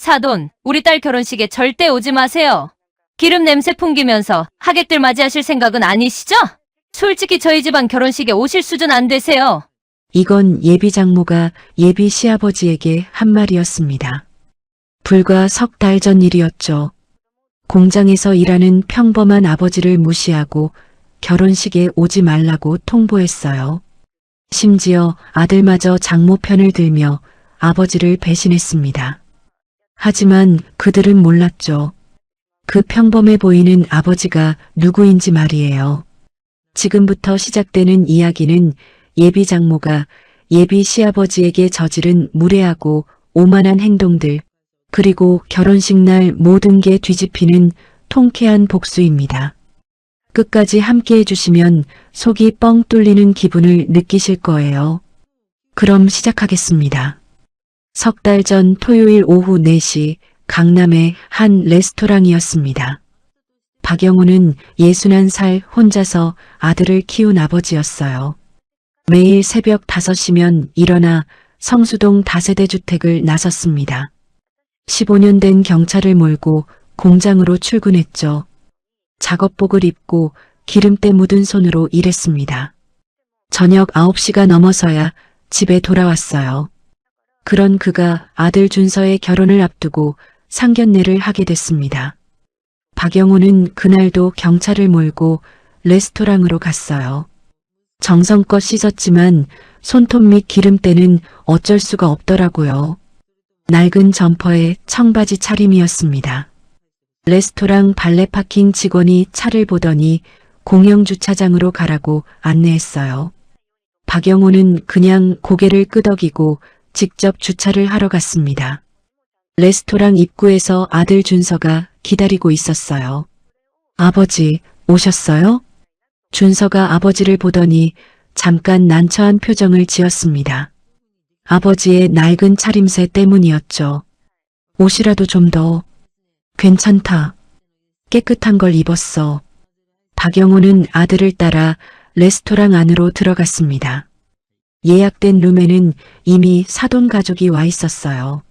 사돈, 우리 딸 결혼식에 절대 오지 마세요. 기름 냄새 풍기면서 하객들 맞이하실 생각은 아니시죠? 솔직히 저희 집안 결혼식에 오실 수준 안 되세요. 이건 예비 장모가 예비 시아버지에게 한 말이었습니다. 불과 석 달 전 일이었죠. 공장에서 일하는 평범한 아버지를 무시하고 결혼식에 오지 말라고 통보했어요. 심지어 아들마저 장모 편을 들며 아버지를 배신했습니다. 하지만 그들은 몰랐죠. 그 평범해 보이는 아버지가 누구인지 말이에요. 지금부터 시작되는 이야기는 예비 장모가 예비 시아버지에게 저지른 무례하고 오만한 행동들, 그리고 결혼식 날 모든 게 뒤집히는 통쾌한 복수입니다. 끝까지 함께 해주시면 속이 뻥 뚫리는 기분을 느끼실 거예요. 그럼 시작하겠습니다. 석 달 전 토요일 오후 4시 강남의 한 레스토랑이었습니다. 박영우는 61살 혼자서 아들을 키운 아버지였어요. 매일 새벽 5시면 일어나 성수동 다세대 주택을 나섰습니다. 15년 된 경차를 몰고 공장으로 출근했죠. 작업복을 입고 기름때 묻은 손으로 일했습니다. 저녁 9시가 넘어서야 집에 돌아왔어요. 그런 그가 아들 준서의 결혼을 앞두고 상견례를 하게 됐습니다. 박영우는 그날도 경차를 몰고 레스토랑으로 갔어요. 정성껏 씻었지만 손톱 및 기름때는 어쩔 수가 없더라고요. 낡은 점퍼에 청바지 차림이었습니다. 레스토랑 발레 파킹 직원이 차를 보더니 공영주차장으로 가라고 안내했어요. 박영우는 그냥 고개를 끄덕이고 직접 주차를 하러 갔습니다. 레스토랑 입구에서 아들 준서가 기다리고 있었어요. 아버지, 오셨어요? 준서가 아버지를 보더니 잠깐 난처한 표정을 지었습니다. 아버지의 낡은 차림새 때문이었죠. 옷이라도 좀 더. 괜찮다. 깨끗한 걸 입었어. 박영우는 아들을 따라 레스토랑 안으로 들어갔습니다. 예약된 룸에는 이미 사돈 가족이 와 있었어요.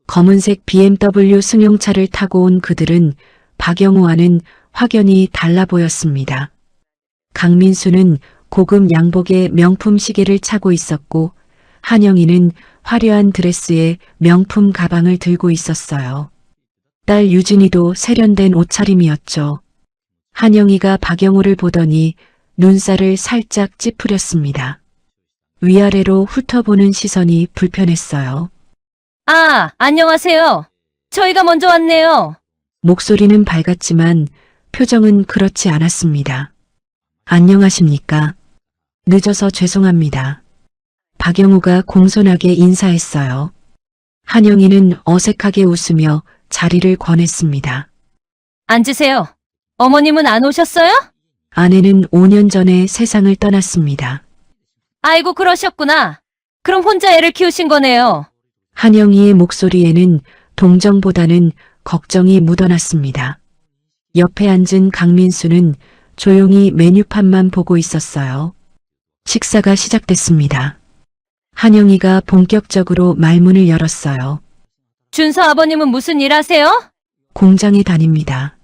검은색 BMW 승용차를 타고 온 그들은 박영우와는 확연히 달라 보였습니다. 강민수는 고급 양복에 명품 시계를 차고 있었고 한영이는 화려한 드레스에 명품 가방을 들고 있었어요. 딸 유진이도 세련된 옷차림이었죠. 한영이가 박영우를 보더니 눈살을 살짝 찌푸렸습니다. 위아래로 훑어보는 시선이 불편했어요. 아, 안녕하세요. 저희가 먼저 왔네요. 목소리는 밝았지만 표정은 그렇지 않았습니다. 안녕하십니까? 늦어서 죄송합니다. 박영우가 공손하게 인사했어요. 한영이는 어색하게 웃으며 자리를 권했습니다. 앉으세요. 어머님은 안 오셨어요? 아내는 5년 전에 세상을 떠났습니다. 아이고, 그러셨구나. 그럼 혼자 애를 키우신 거네요. 한영이의 목소리에는 동정보다는 걱정이 묻어났습니다. 옆에 앉은 강민수는 조용히 메뉴판만 보고 있었어요. 식사가 시작됐습니다. 한영이가 본격적으로 말문을 열었어요. 준서 아버님은 무슨 일 하세요? 공장에 다닙니다.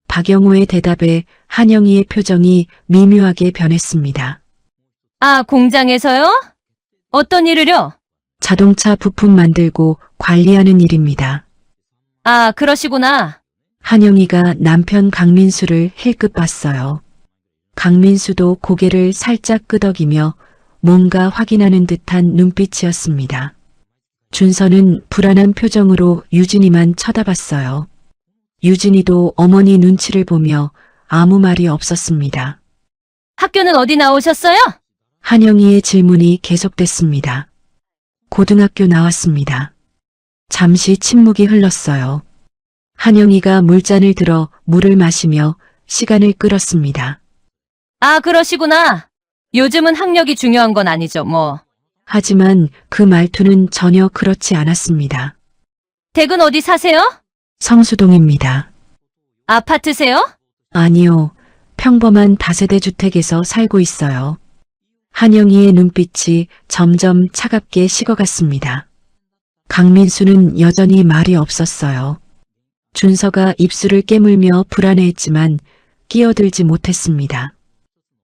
박영우의 대답에 한영이의 표정이 미묘하게 변했습니다. 아, 공장에서요? 어떤 일을요? 자동차 부품 만들고 관리하는 일입니다. 아, 그러시구나. 한영이가 남편 강민수를 힐끗 봤어요. 강민수도 고개를 살짝 끄덕이며 뭔가 확인하는 듯한 눈빛이었습니다. 준서는 불안한 표정으로 유진이만 쳐다봤어요. 유진이도 어머니 눈치를 보며 아무 말이 없었습니다. 학교는 어디 나오셨어요? 한영이의 질문이 계속됐습니다. 고등학교 나왔습니다. 잠시 침묵이 흘렀어요. 한영이가 물잔을 들어 물을 마시며 시간을 끌었습니다. 아, 그러시구나. 요즘은 학력이 중요한 건 아니죠, 뭐. 하지만 그 말투는 전혀 그렇지 않았습니다. 댁은 어디 사세요? 성수동입니다. 아파트세요? 아니요, 평범한 다세대 주택에서 살고 있어요. 한영이의 눈빛이 점점 차갑게 식어갔습니다. 강민수는 여전히 말이 없었어요. 준서가 입술을 깨물며 불안해했지만 끼어들지 못했습니다.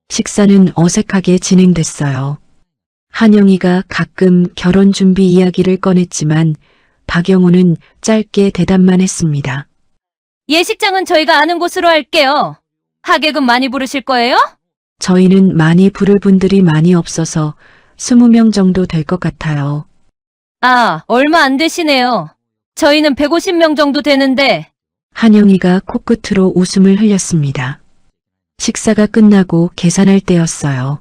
식사는 어색하게 진행됐어요. 한영이가 가끔 결혼 준비 이야기를 꺼냈지만 박영호는 짧게 대답만 했습니다. 예식장은 저희가 아는 곳으로 할게요. 하객은 많이 부르실 거예요? 저희는 많이 부를 분들이 많이 없어서 20명 정도 될 것 같아요. 아, 얼마 안 되시네요. 저희는 150명 정도 되는데. 한영이가 코끝으로 웃음을 흘렸습니다. 식사가 끝나고 계산할 때였어요.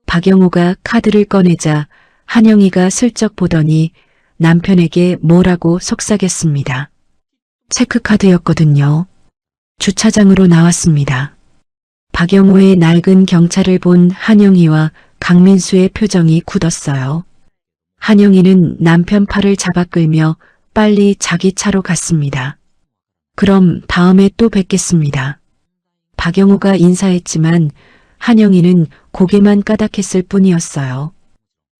박영호가 카드를 꺼내자 한영이가 슬쩍 보더니 남편에게 뭐라고 속삭였습니다. 체크카드였거든요. 주차장으로 나왔습니다. 박영호의 낡은 경차를 본 한영이와 강민수의 표정이 굳었어요. 한영이는 남편 팔을 잡아 끌며 빨리 자기 차로 갔습니다. 그럼 다음에 또 뵙겠습니다. 박영호가 인사했지만 한영이는 고개만 까닥했을 뿐이었어요.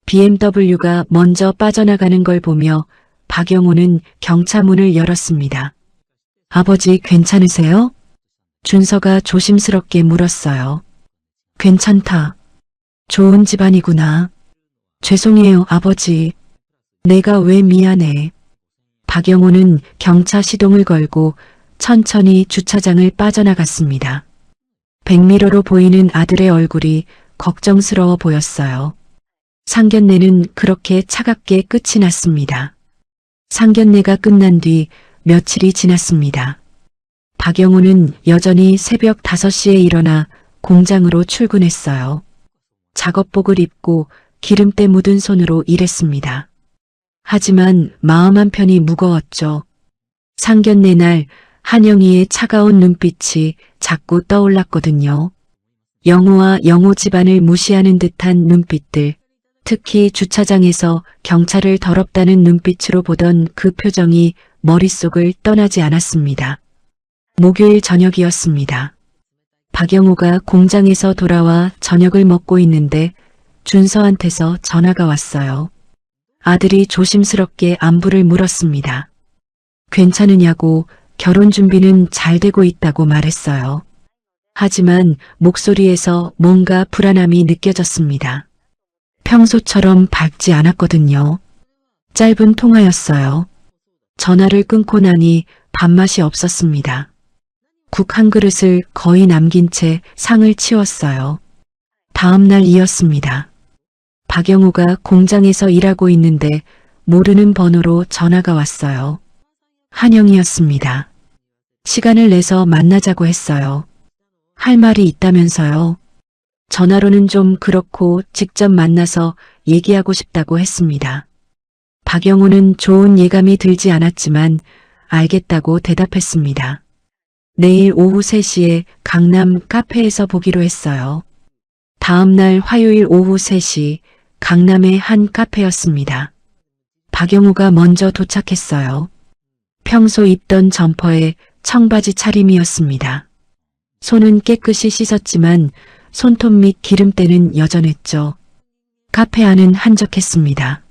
BMW가 먼저 빠져나가는 걸 보며 박영호는 경차 문을 열었습니다. 아버지 괜찮으세요? 준서가 조심스럽게 물었어요. 괜찮다. 좋은 집안이구나. 죄송해요, 아버지. 내가 왜 미안해. 박영호는 경차 시동을 걸고 천천히 주차장을 빠져나갔습니다. 백미러로 보이는 아들의 얼굴이 걱정스러워 보였어요. 상견례는 그렇게 차갑게 끝이 났습니다. 상견례가 끝난 뒤 며칠이 지났습니다. 박영호는 여전히 새벽 5시에 일어나 공장으로 출근했어요. 작업복을 입고 기름때 묻은 손으로 일했습니다. 하지만 마음 한편이 무거웠죠. 상견례 날 한영이의 차가운 눈빛이 자꾸 떠올랐거든요. 영호와 영호 집안을 무시하는 듯한 눈빛들, 특히 주차장에서 경찰을 더럽다는 눈빛으로 보던 그 표정이 머릿속을 떠나지 않았습니다. 목요일 저녁이었습니다. 박영호가 공장에서 돌아와 저녁을 먹고 있는데 준서한테서 전화가 왔어요. 아들이 조심스럽게 안부를 물었습니다. 괜찮으냐고 결혼 준비는 잘 되고 있다고 말했어요. 하지만 목소리에서 뭔가 불안함이 느껴졌습니다. 평소처럼 밝지 않았거든요. 짧은 통화였어요. 전화를 끊고 나니 밥맛이 없었습니다. 국 한 그릇을 거의 남긴 채 상을 치웠어요. 다음 날 이었습니다. 박영호가 공장에서 일하고 있는데 모르는 번호로 전화가 왔어요. 한영이었습니다. 시간을 내서 만나자고 했어요. 할 말이 있다면서요. 전화로는 좀 그렇고 직접 만나서 얘기하고 싶다고 했습니다. 박영호는 좋은 예감이 들지 않았지만 알겠다고 대답했습니다. 내일 오후 3시에 강남 카페에서 보기로 했어요. 다음 날 화요일 오후 3시 강남의 한 카페였습니다. 박영호가 먼저 도착했어요. 평소 입던 점퍼에 청바지 차림이었습니다. 손은 깨끗이 씻었지만 손톱 및 기름때는 여전했죠. 카페 안은 한적했습니다.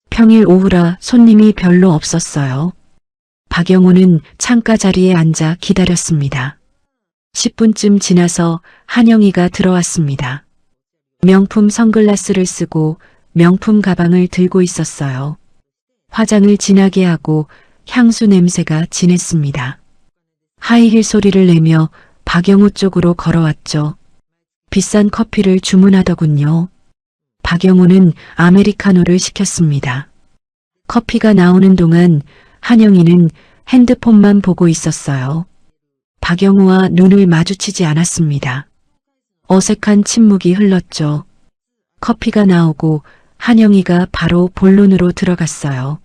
평일 오후라 손님이 별로 없었어요. 박영호는 창가 자리에 앉아 기다렸습니다. 10분쯤 지나서 한영이가 들어왔습니다. 명품 선글라스를 쓰고 명품 가방을 들고 있었어요. 화장을 진하게 하고 향수 냄새가 진했습니다. 하이힐 소리를 내며 박영호 쪽으로 걸어왔죠. 비싼 커피를 주문하더군요. 박영호는 아메리카노를 시켰습니다. 커피가 나오는 동안 한영이는 핸드폰만 보고 있었어요. 박영호와 눈을 마주치지 않았습니다. 어색한 침묵이 흘렀죠. 커피가 나오고 한영이가 바로 본론으로 들어갔어요.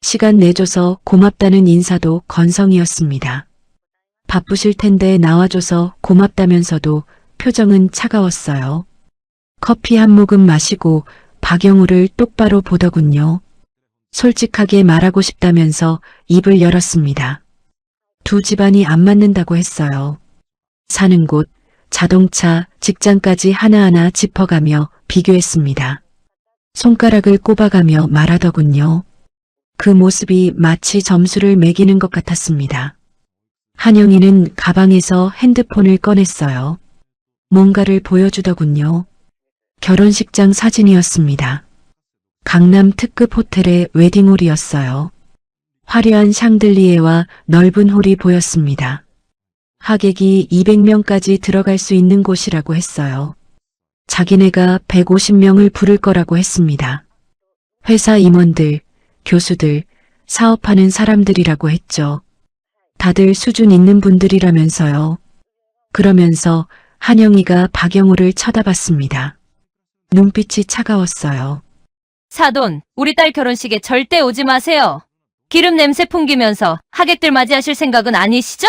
시간 내줘서 고맙다는 인사도 건성이었습니다. 바쁘실 텐데 나와줘서 고맙다면서도 표정은 차가웠어요. 커피 한 모금 마시고 박영호를 똑바로 보더군요. 솔직하게 말하고 싶다면서 입을 열었습니다. 두 집안이 안 맞는다고 했어요. 사는 곳, 자동차, 직장까지 하나하나 짚어가며 비교했습니다. 손가락을 꼽아가며 말하더군요. 그 모습이 마치 점수를 매기는 것 같았습니다. 한영이는 가방에서 핸드폰을 꺼냈어요. 뭔가를 보여주더군요. 결혼식장 사진이었습니다. 강남 특급 호텔의 웨딩홀이었어요. 화려한 샹들리에와 넓은 홀이 보였습니다. 하객이 200명까지 들어갈 수 있는 곳이라고 했어요. 자기네가 150명을 부를 거라고 했습니다. 회사 임원들, 교수들, 사업하는 사람들이라고 했죠. 다들 수준 있는 분들이라면서요. 그러면서 한영이가 박영우를 쳐다봤습니다. 눈빛이 차가웠어요. 사돈, 우리 딸 결혼식에 절대 오지 마세요. 기름 냄새 풍기면서 하객들 맞이하실 생각은 아니시죠?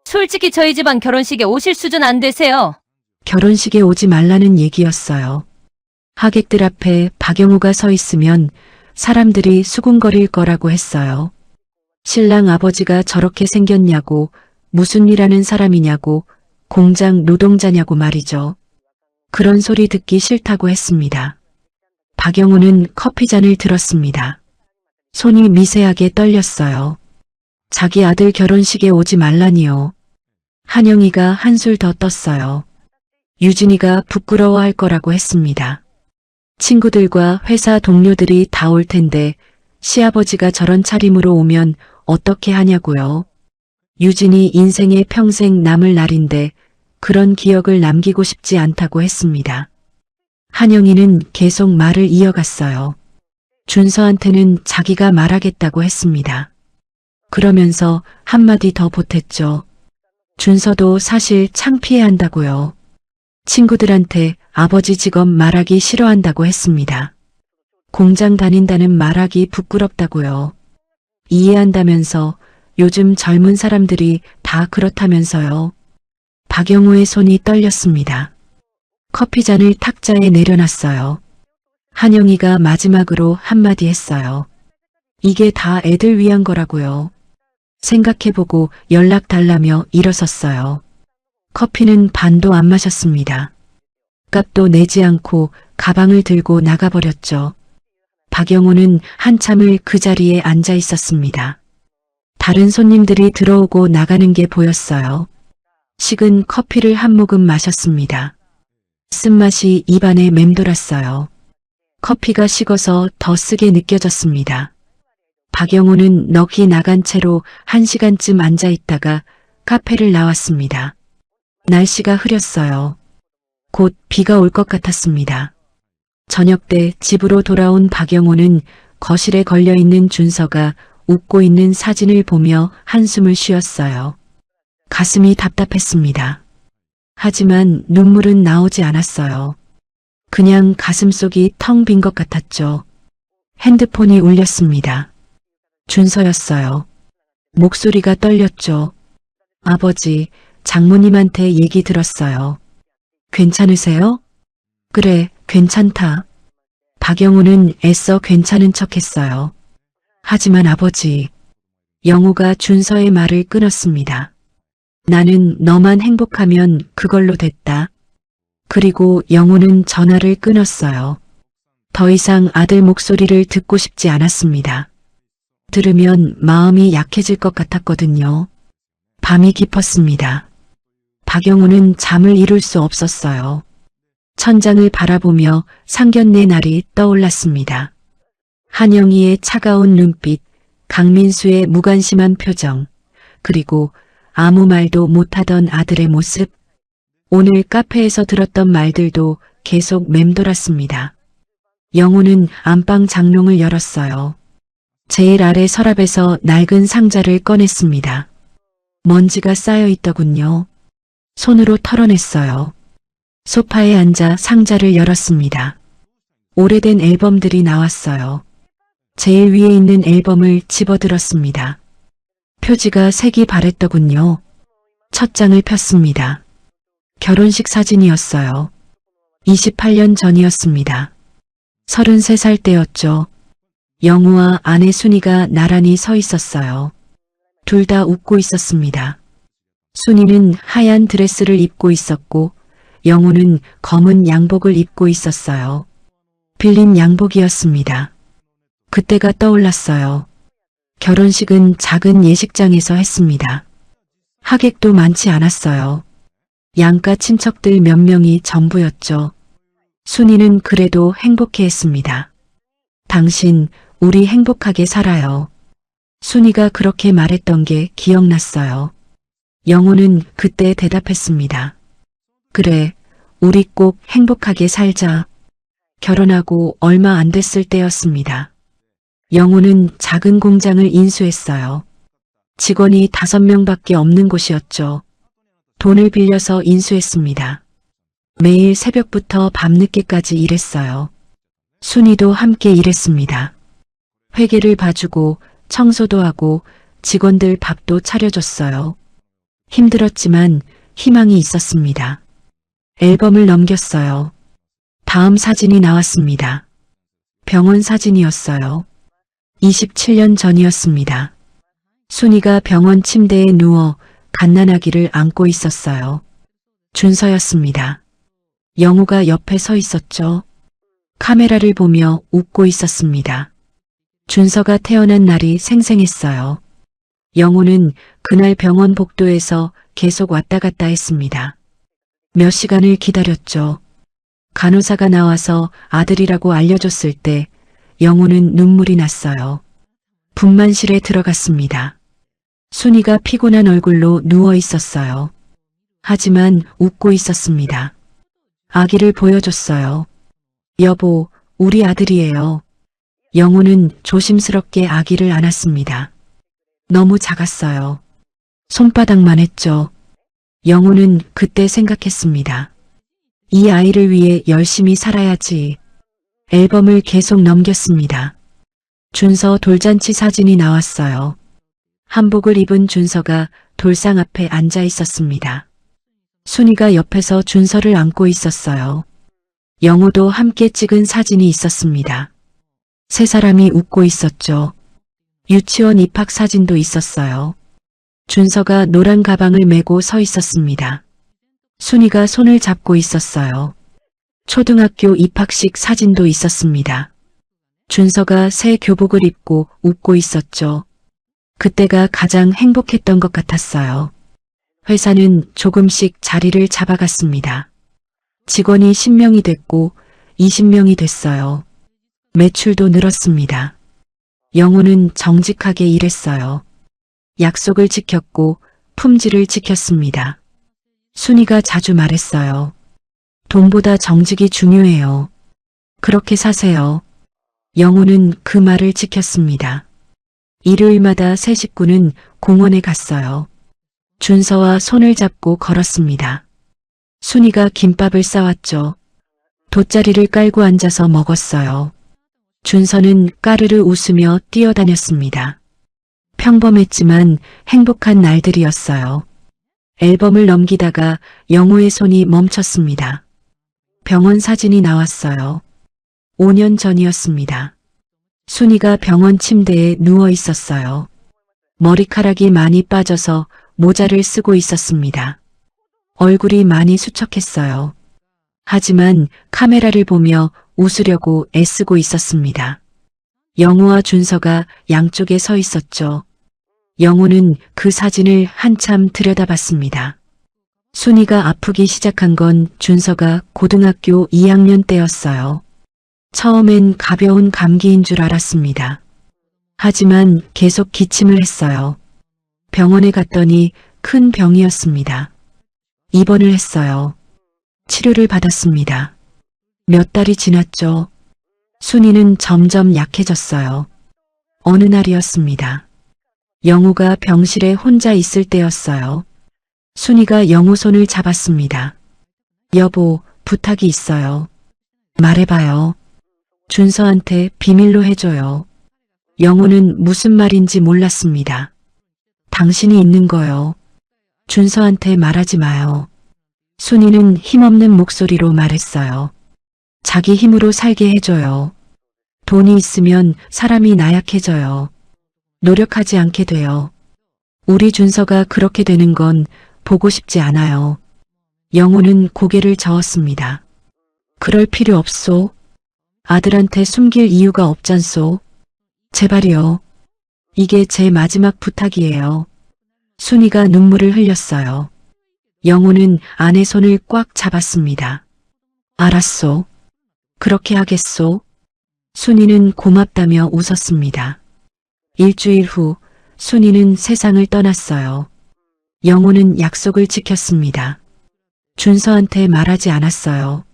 솔직히 저희 집안 결혼식에 오실 수준 안 되세요. 결혼식에 오지 말라는 얘기였어요. 하객들 앞에 박영우가 서 있으면 사람들이 수군거릴 거라고 했어요. 신랑 아버지가 저렇게 생겼냐고, 무슨 일 하는 사람이냐고, 공장 노동자냐고 말이죠. 그런 소리 듣기 싫다고 했습니다. 박영우는 커피잔을 들었습니다. 손이 미세하게 떨렸어요. 자기 아들 결혼식에 오지 말라니요. 한영이가 한술 더 떴어요. 유진이가 부끄러워할 거라고 했습니다. 친구들과 회사 동료들이 다 올 텐데 시아버지가 저런 차림으로 오면 어떻게 하냐고요. 유진이 인생에 평생 남을 날인데 그런 기억을 남기고 싶지 않다고 했습니다. 한영이는 계속 말을 이어갔어요. 준서한테는 자기가 말하겠다고 했습니다. 그러면서 한마디 더 보탰죠. 준서도 사실 창피해한다고요. 친구들한테 아버지 직업 말하기 싫어한다고 했습니다. 공장 다닌다는 말하기 부끄럽다고요. 이해한다면서 요즘 젊은 사람들이 다 그렇다면서요. 박영우의 손이 떨렸습니다. 커피잔을 탁자에 내려놨어요. 한영이가 마지막으로 한마디 했어요. 이게 다 애들 위한 거라고요. 생각해보고 연락 달라며 일어섰어요. 커피는 반도 안 마셨습니다. 값도 내지 않고 가방을 들고 나가버렸죠. 박영우는 한참을 그 자리에 앉아 있었습니다. 다른 손님들이 들어오고 나가는 게 보였어요. 식은 커피를 한 모금 마셨습니다. 쓴맛이 입안에 맴돌았어요. 커피가 식어서 더 쓰게 느껴졌습니다. 박영우는 넋이 나간 채로 1시간쯤 앉아 있다가 카페를 나왔습니다. 날씨가 흐렸어요. 곧 비가 올 것 같았습니다. 저녁 때 집으로 돌아온 박영우는 거실에 걸려있는 준서가 웃고 있는 사진을 보며 한숨을 쉬었어요. 가슴이 답답했습니다. 하지만 눈물은 나오지 않았어요. 그냥 가슴속이 텅 빈 것 같았죠. 핸드폰이 울렸습니다. 준서였어요. 목소리가 떨렸죠. 아버지, 장모님한테 얘기 들었어요. 괜찮으세요? 그래, 괜찮다. 박영우는 애써 괜찮은 척했어요. 하지만 아버지, 영우가 준서의 말을 끊었습니다. 나는 너만 행복하면 그걸로 됐다. 그리고 영우는 전화를 끊었어요. 더 이상 아들 목소리를 듣고 싶지 않았습니다. 들으면 마음이 약해질 것 같았거든요. 밤이 깊었습니다. 박영우는 잠을 이룰 수 없었어요. 천장을 바라보며 상견례 날이 떠올랐습니다. 한영이의 차가운 눈빛, 강민수의 무관심한 표정, 그리고 아무 말도 못하던 아들의 모습. 오늘 카페에서 들었던 말들도 계속 맴돌았습니다. 영우는 안방 장롱을 열었어요. 제일 아래 서랍에서 낡은 상자를 꺼냈습니다. 먼지가 쌓여 있더군요. 손으로 털어냈어요. 소파에 앉아 상자를 열었습니다. 오래된 앨범들이 나왔어요. 제일 위에 있는 앨범을 집어들었습니다. 표지가 색이 바랬더군요. 첫 장을 폈습니다. 결혼식 사진이었어요. 28년 전이었습니다. 33살 때였죠. 영우와 아내 순이가 나란히 서 있었어요. 둘 다 웃고 있었습니다. 순이는 하얀 드레스를 입고 있었고 영우는 검은 양복을 입고 있었어요. 빌린 양복이었습니다. 그때가 떠올랐어요. 결혼식은 작은 예식장에서 했습니다. 하객도 많지 않았어요. 양가 친척들 몇 명이 전부였죠. 순이는 그래도 행복해했습니다. 당신, 우리 행복하게 살아요. 순이가 그렇게 말했던 게 기억났어요. 영호는 그때 대답했습니다. 그래, 우리 꼭 행복하게 살자. 결혼하고 얼마 안 됐을 때였습니다. 영호는 작은 공장을 인수했어요. 직원이 5명밖에 없는 곳이었죠. 돈을 빌려서 인수했습니다. 매일 새벽부터 밤늦게까지 일했어요. 순이도 함께 일했습니다. 회계를 봐주고 청소도 하고 직원들 밥도 차려줬어요. 힘들었지만 희망이 있었습니다. 앨범을 넘겼어요. 다음 사진이 나왔습니다. 병원 사진이었어요. 27년 전이었습니다. 순이가 병원 침대에 누워 갓난아기를 안고 있었어요. 준서였습니다. 영호가 옆에 서 있었죠. 카메라를 보며 웃고 있었습니다. 준서가 태어난 날이 생생했어요. 영호는 그날 병원 복도에서 계속 왔다 갔다 했습니다. 몇 시간을 기다렸죠. 간호사가 나와서 아들이라고 알려줬을 때 영호는 눈물이 났어요. 분만실에 들어갔습니다. 순이가 피곤한 얼굴로 누워 있었어요. 하지만 웃고 있었습니다. 아기를 보여줬어요. 여보, 우리 아들이에요. 영호는 조심스럽게 아기를 안았습니다. 너무 작았어요. 손바닥만 했죠. 영호는 그때 생각했습니다. 이 아이를 위해 열심히 살아야지. 앨범을 계속 넘겼습니다. 준서 돌잔치 사진이 나왔어요. 한복을 입은 준서가 돌상 앞에 앉아 있었습니다. 순이가 옆에서 준서를 안고 있었어요. 영호도 함께 찍은 사진이 있었습니다. 세 사람이 웃고 있었죠. 유치원 입학 사진도 있었어요. 준서가 노란 가방을 메고 서 있었습니다. 순이가 손을 잡고 있었어요. 초등학교 입학식 사진도 있었습니다. 준서가 새 교복을 입고 웃고 있었죠. 그때가 가장 행복했던 것 같았어요. 회사는 조금씩 자리를 잡아갔습니다. 직원이 10명이 됐고 20명이 됐어요. 매출도 늘었습니다. 영호는 정직하게 일했어요. 약속을 지켰고 품질을 지켰습니다. 순이가 자주 말했어요. 돈보다 정직이 중요해요. 그렇게 사세요. 영호는 그 말을 지켰습니다. 일요일마다 세 식구는 공원에 갔어요. 준서와 손을 잡고 걸었습니다. 순이가 김밥을 싸왔죠. 돗자리를 깔고 앉아서 먹었어요. 준서는 까르르 웃으며 뛰어다녔습니다. 평범했지만 행복한 날들이었어요. 앨범을 넘기다가 영호의 손이 멈췄습니다. 병원 사진이 나왔어요. 5년 전이었습니다. 순이가 병원 침대에 누워 있었어요. 머리카락이 많이 빠져서 모자를 쓰고 있었습니다. 얼굴이 많이 수척했어요. 하지만 카메라를 보며 웃으려고 애쓰고 있었습니다. 영호와 준서가 양쪽에 서 있었죠. 영호는 그 사진을 한참 들여다봤습니다. 순이가 아프기 시작한 건 준서가 고등학교 2학년 때였어요. 처음엔 가벼운 감기인 줄 알았습니다. 하지만 계속 기침을 했어요. 병원에 갔더니 큰 병이었습니다. 입원을 했어요. 치료를 받았습니다. 몇 달이 지났죠. 순이는 점점 약해졌어요. 어느 날이었습니다. 영호가 병실에 혼자 있을 때였어요. 순이가 영호 손을 잡았습니다. 여보, 부탁이 있어요. 말해봐요. 준서한테 비밀로 해줘요. 영호는 무슨 말인지 몰랐습니다. 당신이 있는 거요. 준서한테 말하지 마요. 순이는 힘없는 목소리로 말했어요. 자기 힘으로 살게 해줘요. 돈이 있으면 사람이 나약해져요. 노력하지 않게 돼요. 우리 준서가 그렇게 되는 건 보고 싶지 않아요. 영호는 고개를 저었습니다. 그럴 필요 없소. 아들한테 숨길 이유가 없잖소. 제발이요. 이게 제 마지막 부탁이에요. 순이가 눈물을 흘렸어요. 영호는 아내 손을 꽉 잡았습니다. 알았소. 그렇게 하겠소. 순이는 고맙다며 웃었습니다. 일주일 후 순이는 세상을 떠났어요. 영호는 약속을 지켰습니다. 준서한테 말하지 않았어요.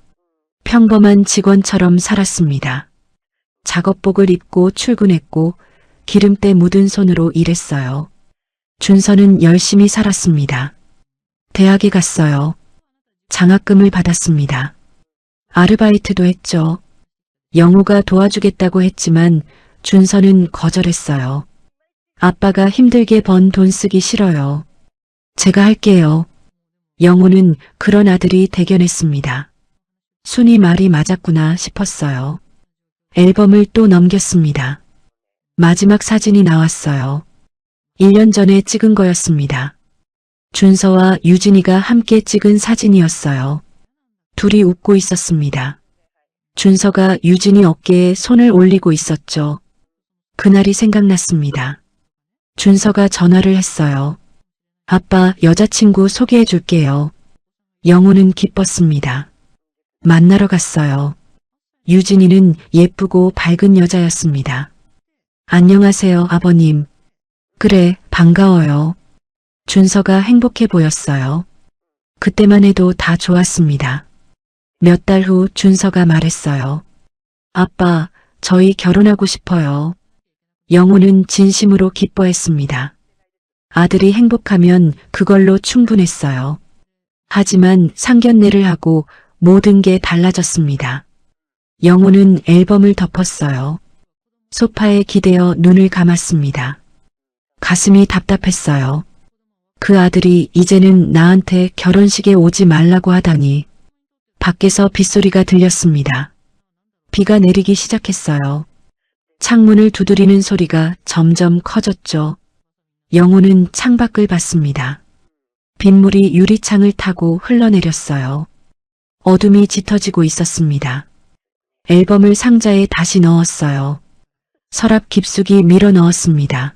평범한 직원처럼 살았습니다. 작업복을 입고 출근했고 기름때 묻은 손으로 일했어요. 준서는 열심히 살았습니다. 대학에 갔어요. 장학금을 받았습니다. 아르바이트도 했죠. 영호가 도와주겠다고 했지만 준서는 거절했어요. 아빠가 힘들게 번 돈 쓰기 싫어요. 제가 할게요. 영호는 그런 아들이 대견했습니다. 순이 말이 맞았구나 싶었어요. 앨범을 또 넘겼습니다. 마지막 사진이 나왔어요. 1년 전에 찍은 거였습니다. 준서와 유진이가 함께 찍은 사진이었어요. 둘이 웃고 있었습니다. 준서가 유진이 어깨에 손을 올리고 있었죠. 그날이 생각났습니다. 준서가 전화를 했어요. 아빠, 여자친구 소개해 줄게요. 영호는 기뻤습니다. 만나러 갔어요. 유진이는 예쁘고 밝은 여자였습니다. 안녕하세요, 아버님. 그래, 반가워요. 준서가 행복해 보였어요. 그때만 해도 다 좋았습니다. 몇 달 후 준서가 말했어요. 아빠, 저희 결혼하고 싶어요. 영호는 진심으로 기뻐했습니다. 아들이 행복하면 그걸로 충분했어요. 하지만 상견례를 하고 모든 게 달라졌습니다. 영호는 앨범을 덮었어요. 소파에 기대어 눈을 감았습니다. 가슴이 답답했어요. 그 아들이 이제는 나한테 결혼식에 오지 말라고 하다니. 밖에서 빗소리가 들렸습니다. 비가 내리기 시작했어요. 창문을 두드리는 소리가 점점 커졌죠. 영호는 창밖을 봤습니다. 빗물이 유리창을 타고 흘러내렸어요. 어둠이 짙어지고 있었습니다. 앨범을 상자에 다시 넣었어요. 서랍 깊숙이 밀어 넣었습니다.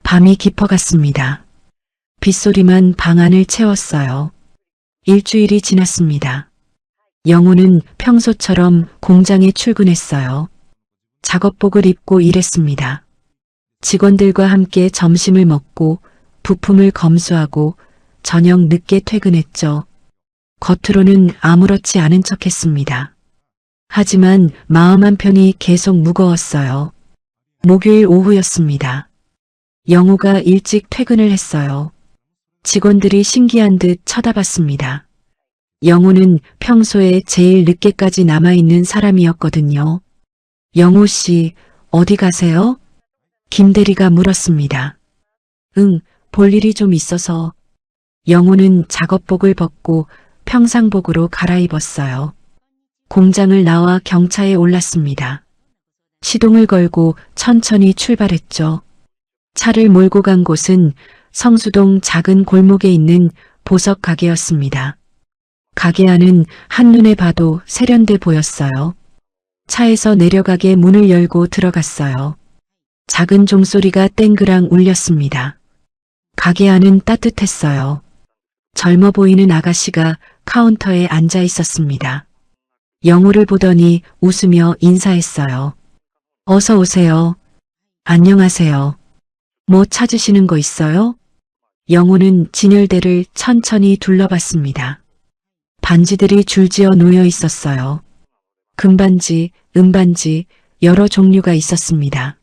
밤이 깊어갔습니다. 빗소리만 방 안을 채웠어요. 일주일이 지났습니다. 영호는 평소처럼 공장에 출근했어요. 작업복을 입고 일했습니다. 직원들과 함께 점심을 먹고 부품을 검수하고 저녁 늦게 퇴근했죠. 겉으로는 아무렇지 않은 척했습니다. 하지만 마음 한편이 계속 무거웠어요. 목요일 오후였습니다. 영호가 일찍 퇴근을 했어요. 직원들이 신기한 듯 쳐다봤습니다. 영호는 평소에 제일 늦게까지 남아있는 사람이었거든요. 영호 씨, 어디 가세요? 김 대리가 물었습니다. 응, 볼 일이 좀 있어서. 영호는 작업복을 벗고 평상복으로 갈아입었어요. 공장을 나와 경차에 올랐습니다. 시동을 걸고 천천히 출발했죠. 차를 몰고 간 곳은 성수동 작은 골목에 있는 보석 가게였습니다. 가게 안은 한눈에 봐도 세련돼 보였어요. 차에서 내려가게 문을 열고 들어갔어요. 작은 종소리가 땡그랑 울렸습니다. 가게 안은 따뜻했어요. 젊어 보이는 아가씨가 카운터에 앉아 있었습니다. 영호를 보더니 웃으며 인사했어요. 어서 오세요. 안녕하세요. 뭐 찾으시는 거 있어요? 영호는 진열대를 천천히 둘러봤습니다. 반지들이 줄지어 놓여 있었어요. 금반지, 은반지, 여러 종류가 있었습니다.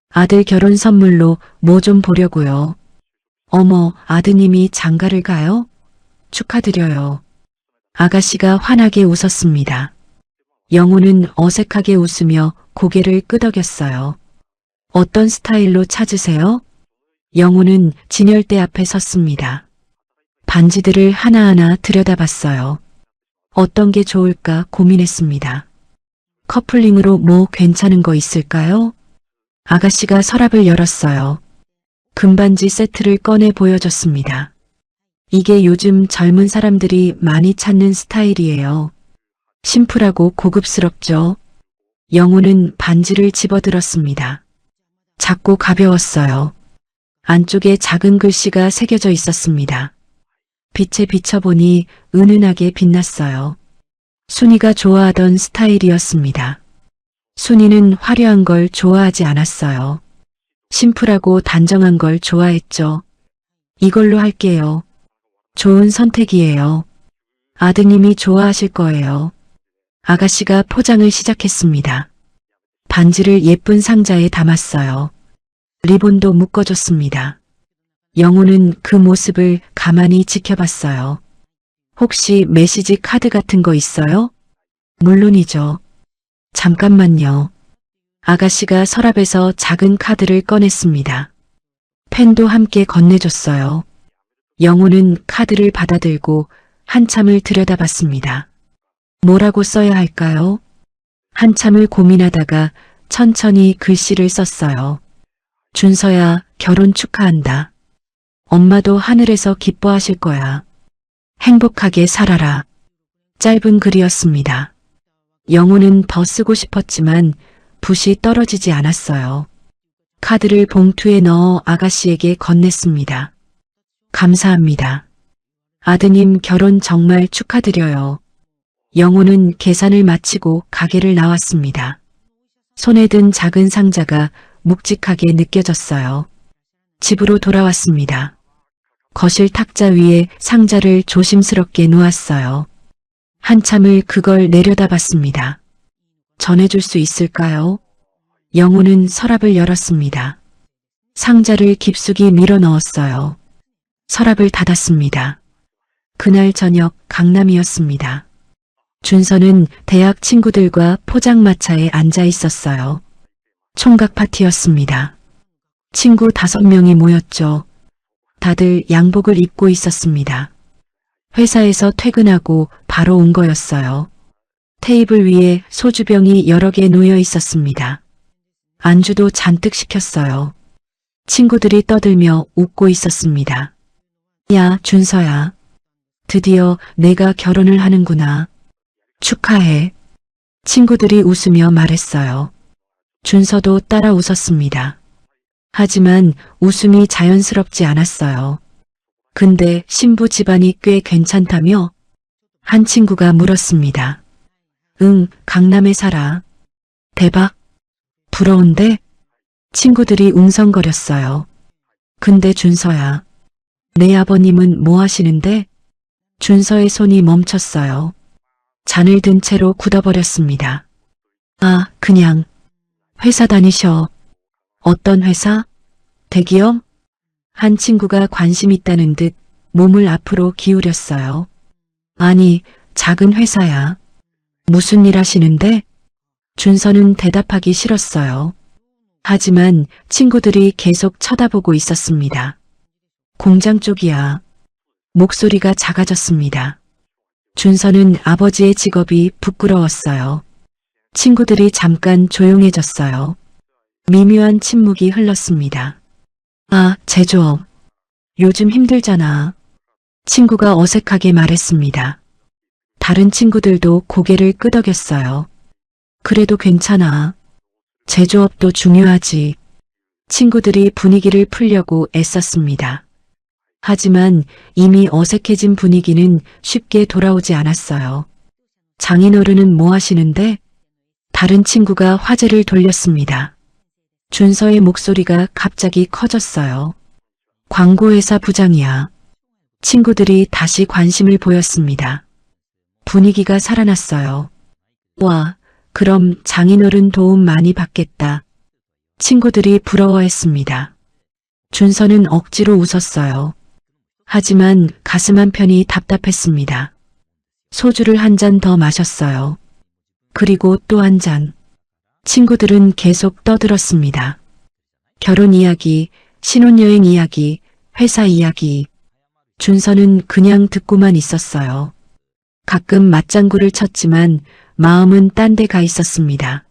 아들 결혼 선물로 뭐 좀 보려고요. 어머, 아드님이 장가를 가요? 축하드려요. 아가씨가 환하게 웃었습니다. 영호는 어색하게 웃으며 고개를 끄덕였어요. 어떤 스타일로 찾으세요? 영호는 진열대 앞에 섰습니다. 반지들을 하나하나 들여다봤어요. 어떤 게 좋을까 고민했습니다. 커플링으로 뭐 괜찮은 거 있을까요? 아가씨가 서랍을 열었어요. 금반지 세트를 꺼내 보여줬습니다. 이게 요즘 젊은 사람들이 많이 찾는 스타일이에요. 심플하고 고급스럽죠? 영호는 반지를 집어들었습니다. 작고 가벼웠어요. 안쪽에 작은 글씨가 새겨져 있었습니다. 빛에 비춰보니 은은하게 빛났어요. 순이가 좋아하던 스타일이었습니다. 순이는 화려한 걸 좋아하지 않았어요. 심플하고 단정한 걸 좋아했죠. 이걸로 할게요. 좋은 선택이에요. 아드님이 좋아하실 거예요. 아가씨가 포장을 시작했습니다. 반지를 예쁜 상자에 담았어요. 리본도 묶어줬습니다. 영호는 그 모습을 가만히 지켜봤어요. 혹시 메시지 카드 같은 거 있어요? 물론이죠. 잠깐만요. 아가씨가 서랍에서 작은 카드를 꺼냈습니다. 펜도 함께 건네줬어요. 영호는 카드를 받아들고 한참을 들여다봤습니다. 뭐라고 써야 할까요? 한참을 고민하다가 천천히 글씨를 썼어요. 준서야, 결혼 축하한다. 엄마도 하늘에서 기뻐하실 거야. 행복하게 살아라. 짧은 글이었습니다. 영호는 더 쓰고 싶었지만 붓이 떨어지지 않았어요. 카드를 봉투에 넣어 아가씨에게 건넸습니다. 감사합니다. 아드님 결혼 정말 축하드려요. 영호는 계산을 마치고 가게를 나왔습니다. 손에 든 작은 상자가 묵직하게 느껴졌어요. 집으로 돌아왔습니다. 거실 탁자 위에 상자를 조심스럽게 놓았어요. 한참을 그걸 내려다봤습니다. 전해줄 수 있을까요? 영호는 서랍을 열었습니다. 상자를 깊숙이 밀어 넣었어요. 서랍을 닫았습니다. 그날 저녁 강남이었습니다. 준서는 대학 친구들과 포장마차에 앉아 있었어요. 총각 파티였습니다. 친구 5명이 모였죠. 다들 양복을 입고 있었습니다. 회사에서 퇴근하고 바로 온 거였어요. 테이블 위에 소주병이 여러 개 놓여 있었습니다. 안주도 잔뜩 시켰어요. 친구들이 떠들며 웃고 있었습니다. 야, 준서야. 드디어 내가 결혼을 하는구나. 축하해. 친구들이 웃으며 말했어요. 준서도 따라 웃었습니다. 하지만 웃음이 자연스럽지 않았어요. 근데 신부 집안이 꽤 괜찮다며? 한 친구가 물었습니다. 응, 강남에 살아. 대박. 부러운데? 친구들이 웅성거렸어요. 근데 준서야, 내 아버님은 뭐 하시는데? 준서의 손이 멈췄어요. 잔을 든 채로 굳어버렸습니다. 아, 그냥 회사 다니셔. 어떤 회사? 대기업? 한 친구가 관심 있다는 듯 몸을 앞으로 기울였어요. 아니, 작은 회사야. 무슨 일 하시는데? 준서는 대답하기 싫었어요. 하지만 친구들이 계속 쳐다보고 있었습니다. 공장 쪽이야. 목소리가 작아졌습니다. 준서는 아버지의 직업이 부끄러웠어요. 친구들이 잠깐 조용해졌어요. 미묘한 침묵이 흘렀습니다. 아, 제조업. 요즘 힘들잖아. 친구가 어색하게 말했습니다. 다른 친구들도 고개를 끄덕였어요. 그래도 괜찮아. 제조업도 중요하지. 친구들이 분위기를 풀려고 애썼습니다. 하지만 이미 어색해진 분위기는 쉽게 돌아오지 않았어요. 장인어른은 뭐 하시는데? 다른 친구가 화제를 돌렸습니다. 준서의 목소리가 갑자기 커졌어요. 광고회사 부장이야. 친구들이 다시 관심을 보였습니다. 분위기가 살아났어요. 와, 그럼 장인어른 도움 많이 받겠다. 친구들이 부러워했습니다. 준서는 억지로 웃었어요. 하지만 가슴 한편이 답답했습니다. 소주를 한 잔 더 마셨어요. 그리고 또 한 잔. 친구들은 계속 떠들었습니다. 결혼 이야기, 신혼여행 이야기, 회사 이야기. 준서는 그냥 듣고만 있었어요. 가끔 맞장구를 쳤지만 마음은 딴 데 가 있었습니다.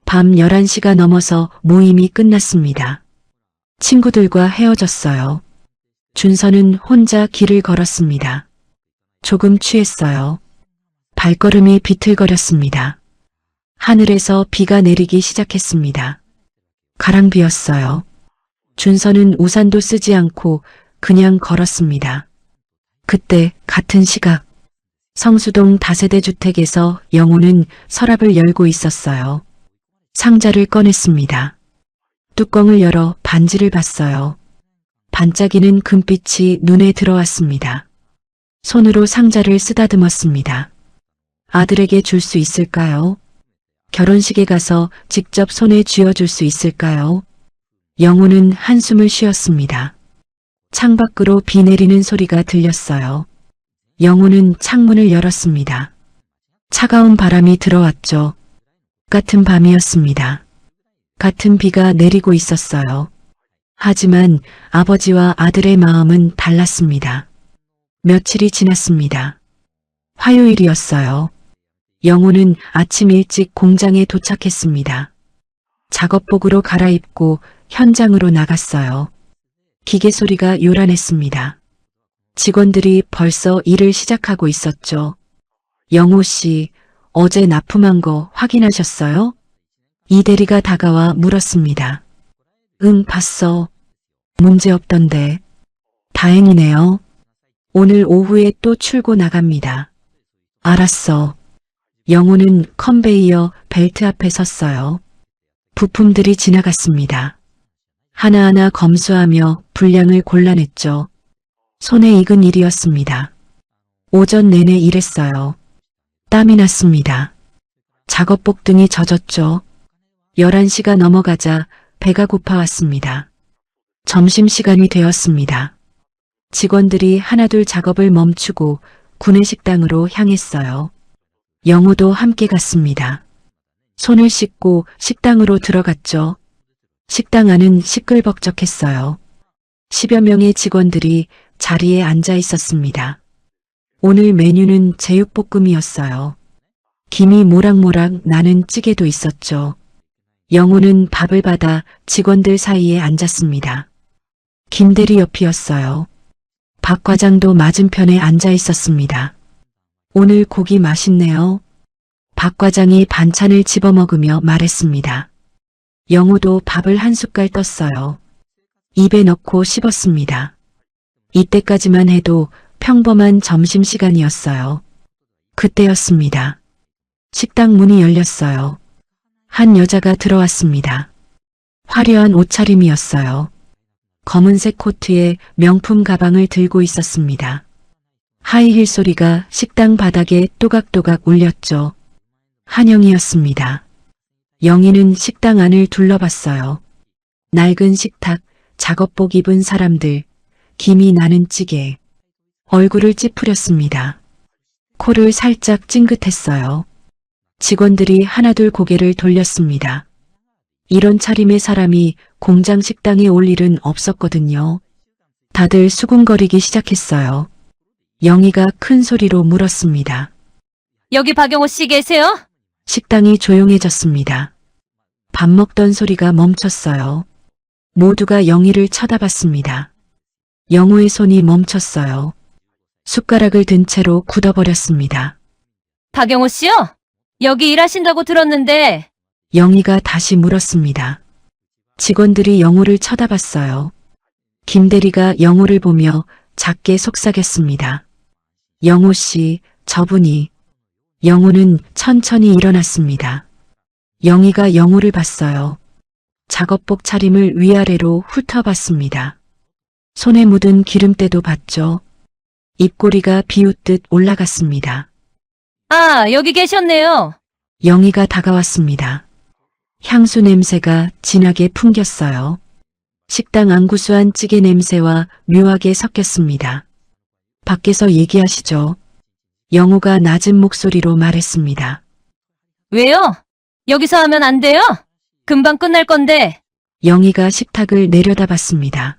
밤 11시가 넘어서 모임이 끝났습니다. 친구들과 헤어졌어요. 준서는 혼자 길을 걸었습니다. 조금 취했어요. 발걸음이 비틀거렸습니다. 하늘에서 비가 내리기 시작했습니다. 가랑비였어요. 준서는 우산도 쓰지 않고 그냥 걸었습니다. 그때 같은 시각 성수동 다세대 주택에서 영호는 서랍을 열고 있었어요. 상자를 꺼냈습니다. 뚜껑을 열어 반지를 봤어요. 반짝이는 금빛이 눈에 들어왔습니다. 손으로 상자를 쓰다듬었습니다. 아들에게 줄 수 있을까요? 결혼식에 가서 직접 손에 쥐어줄 수 있을까요? 영호는 한숨을 쉬었습니다. 창밖으로 비 내리는 소리가 들렸어요. 영호는 창문을 열었습니다. 차가운 바람이 들어왔죠. 같은 밤이었습니다. 같은 비가 내리고 있었어요. 하지만 아버지와 아들의 마음은 달랐습니다. 며칠이 지났습니다. 화요일이었어요. 영호는 아침 일찍 공장에 도착했습니다. 작업복으로 갈아입고 현장으로 나갔어요. 기계 소리가 요란했습니다. 직원들이 벌써 일을 시작하고 있었죠. 영호 씨, 어제 납품한 거 확인하셨어요? 이 대리가 다가와 물었습니다. 응, 봤어. 문제 없던데. 다행이네요. 오늘 오후에 또 출고 나갑니다. 알았어. 영호는 컨베이어 벨트 앞에 섰어요. 부품들이 지나갔습니다. 하나하나 검수하며 분량을 골라냈죠. 손에 익은 일이었습니다. 오전 내내 일했어요. 땀이 났습니다. 작업복 등이 젖었죠. 11시가 넘어가자 배가 고파왔습니다. 점심시간이 되었습니다. 직원들이 하나둘 작업을 멈추고 구내식당으로 향했어요. 영호도 함께 갔습니다. 손을 씻고 식당으로 들어갔죠. 식당 안은 시끌벅적했어요. 10여 명의 직원들이 자리에 앉아 있었습니다. 오늘 메뉴는 제육볶음이었어요. 김이 모락모락 나는 찌개도 있었죠. 영호는 밥을 받아 직원들 사이에 앉았습니다. 김대리 옆이었어요. 박 과장도 맞은편에 앉아 있었습니다. 오늘 고기 맛있네요. 박 과장이 반찬을 집어먹으며 말했습니다. 영호도 밥을 한 숟갈 떴어요. 입에 넣고 씹었습니다. 이때까지만 해도 평범한 점심시간이었어요. 그때였습니다. 식당 문이 열렸어요. 한 여자가 들어왔습니다. 화려한 옷차림이었어요. 검은색 코트에 명품 가방을 들고 있었습니다. 하이힐 소리가 식당 바닥에 또각또각 울렸죠. 한영이었습니다. 영희는 식당 안을 둘러봤어요. 낡은 식탁, 작업복 입은 사람들, 김이 나는 찌개. 얼굴을 찌푸렸습니다. 코를 살짝 찡긋했어요. 직원들이 하나둘 고개를 돌렸습니다. 이런 차림의 사람이 공장 식당에 올 일은 없었거든요. 다들 수군거리기 시작했어요. 영희가 큰 소리로 물었습니다. 여기 박영호 씨 계세요? 식당이 조용해졌습니다. 밥 먹던 소리가 멈췄어요. 모두가 영희를 쳐다봤습니다. 영호의 손이 멈췄어요. 숟가락을 든 채로 굳어버렸습니다. 박영호 씨요? 여기 일하신다고 들었는데 영희가 다시 물었습니다. 직원들이 영호를 쳐다봤어요. 김대리가 영호를 보며 작게 속삭였습니다. 영호 씨, 저분이. 영호는 천천히 일어났습니다. 영희가 영호를 봤어요. 작업복 차림을 위아래로 훑어봤습니다. 손에 묻은 기름때도 봤죠. 입꼬리가 비웃듯 올라갔습니다. 아, 여기 계셨네요. 영희가 다가왔습니다. 향수 냄새가 진하게 풍겼어요. 식당 안 구수한 찌개 냄새와 묘하게 섞였습니다. 밖에서 얘기하시죠. 영호가 낮은 목소리로 말했습니다. 왜요? 여기서 하면 안 돼요? 금방 끝날 건데. 영희가 식탁을 내려다봤습니다.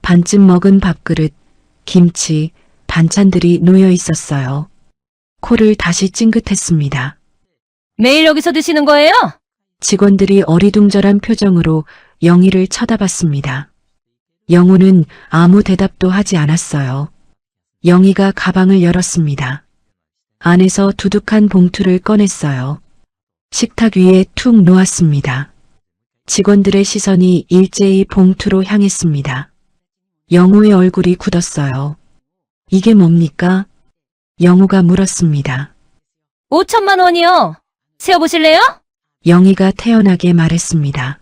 반쯤 먹은 밥그릇, 김치, 반찬들이 놓여 있었어요. 코를 다시 찡긋했습니다. 매일 여기서 드시는 거예요? 직원들이 어리둥절한 표정으로 영희를 쳐다봤습니다. 영호는 아무 대답도 하지 않았어요. 영희가 가방을 열었습니다. 안에서 두둑한 봉투를 꺼냈어요. 식탁 위에 툭 놓았습니다. 직원들의 시선이 일제히 봉투로 향했습니다. 영호의 얼굴이 굳었어요. 이게 뭡니까? 영호가 물었습니다. 5천만 원이요. 세어보실래요? 영희가 태연하게 말했습니다.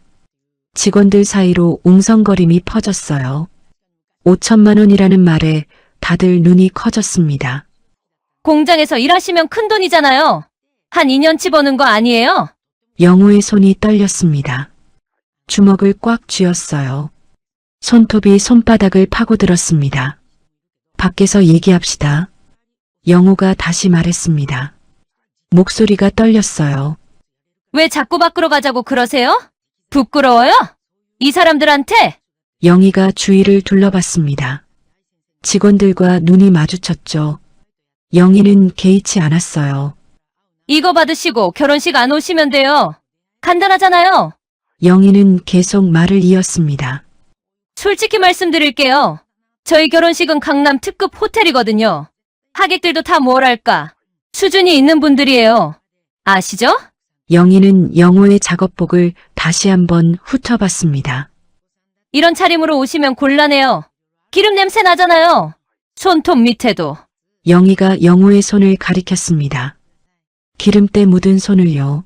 직원들 사이로 웅성거림이 퍼졌어요. 5천만 원이라는 말에 다들 눈이 커졌습니다. 공장에서 일하시면 큰 돈이잖아요. 한 2년치 버는 거 아니에요? 영호의 손이 떨렸습니다. 주먹을 꽉 쥐었어요. 손톱이 손바닥을 파고들었습니다. 밖에서 얘기합시다. 영호가 다시 말했습니다. 목소리가 떨렸어요. 왜 자꾸 밖으로 가자고 그러세요? 부끄러워요? 이 사람들한테? 영희가 주위를 둘러봤습니다. 직원들과 눈이 마주쳤죠. 영희는 개의치 않았어요. 이거 받으시고 결혼식 안 오시면 돼요. 간단하잖아요. 영희는 계속 말을 이었습니다. 솔직히 말씀드릴게요. 저희 결혼식은 강남 특급 호텔이거든요. 하객들도 다 뭐랄까 수준이 있는 분들이에요. 아시죠? 영희는 영호의 작업복을 다시 한번 훑어봤습니다. 이런 차림으로 오시면 곤란해요. 기름 냄새 나잖아요. 손톱 밑에도. 영희가 영호의 손을 가리켰습니다. 기름때 묻은 손을요.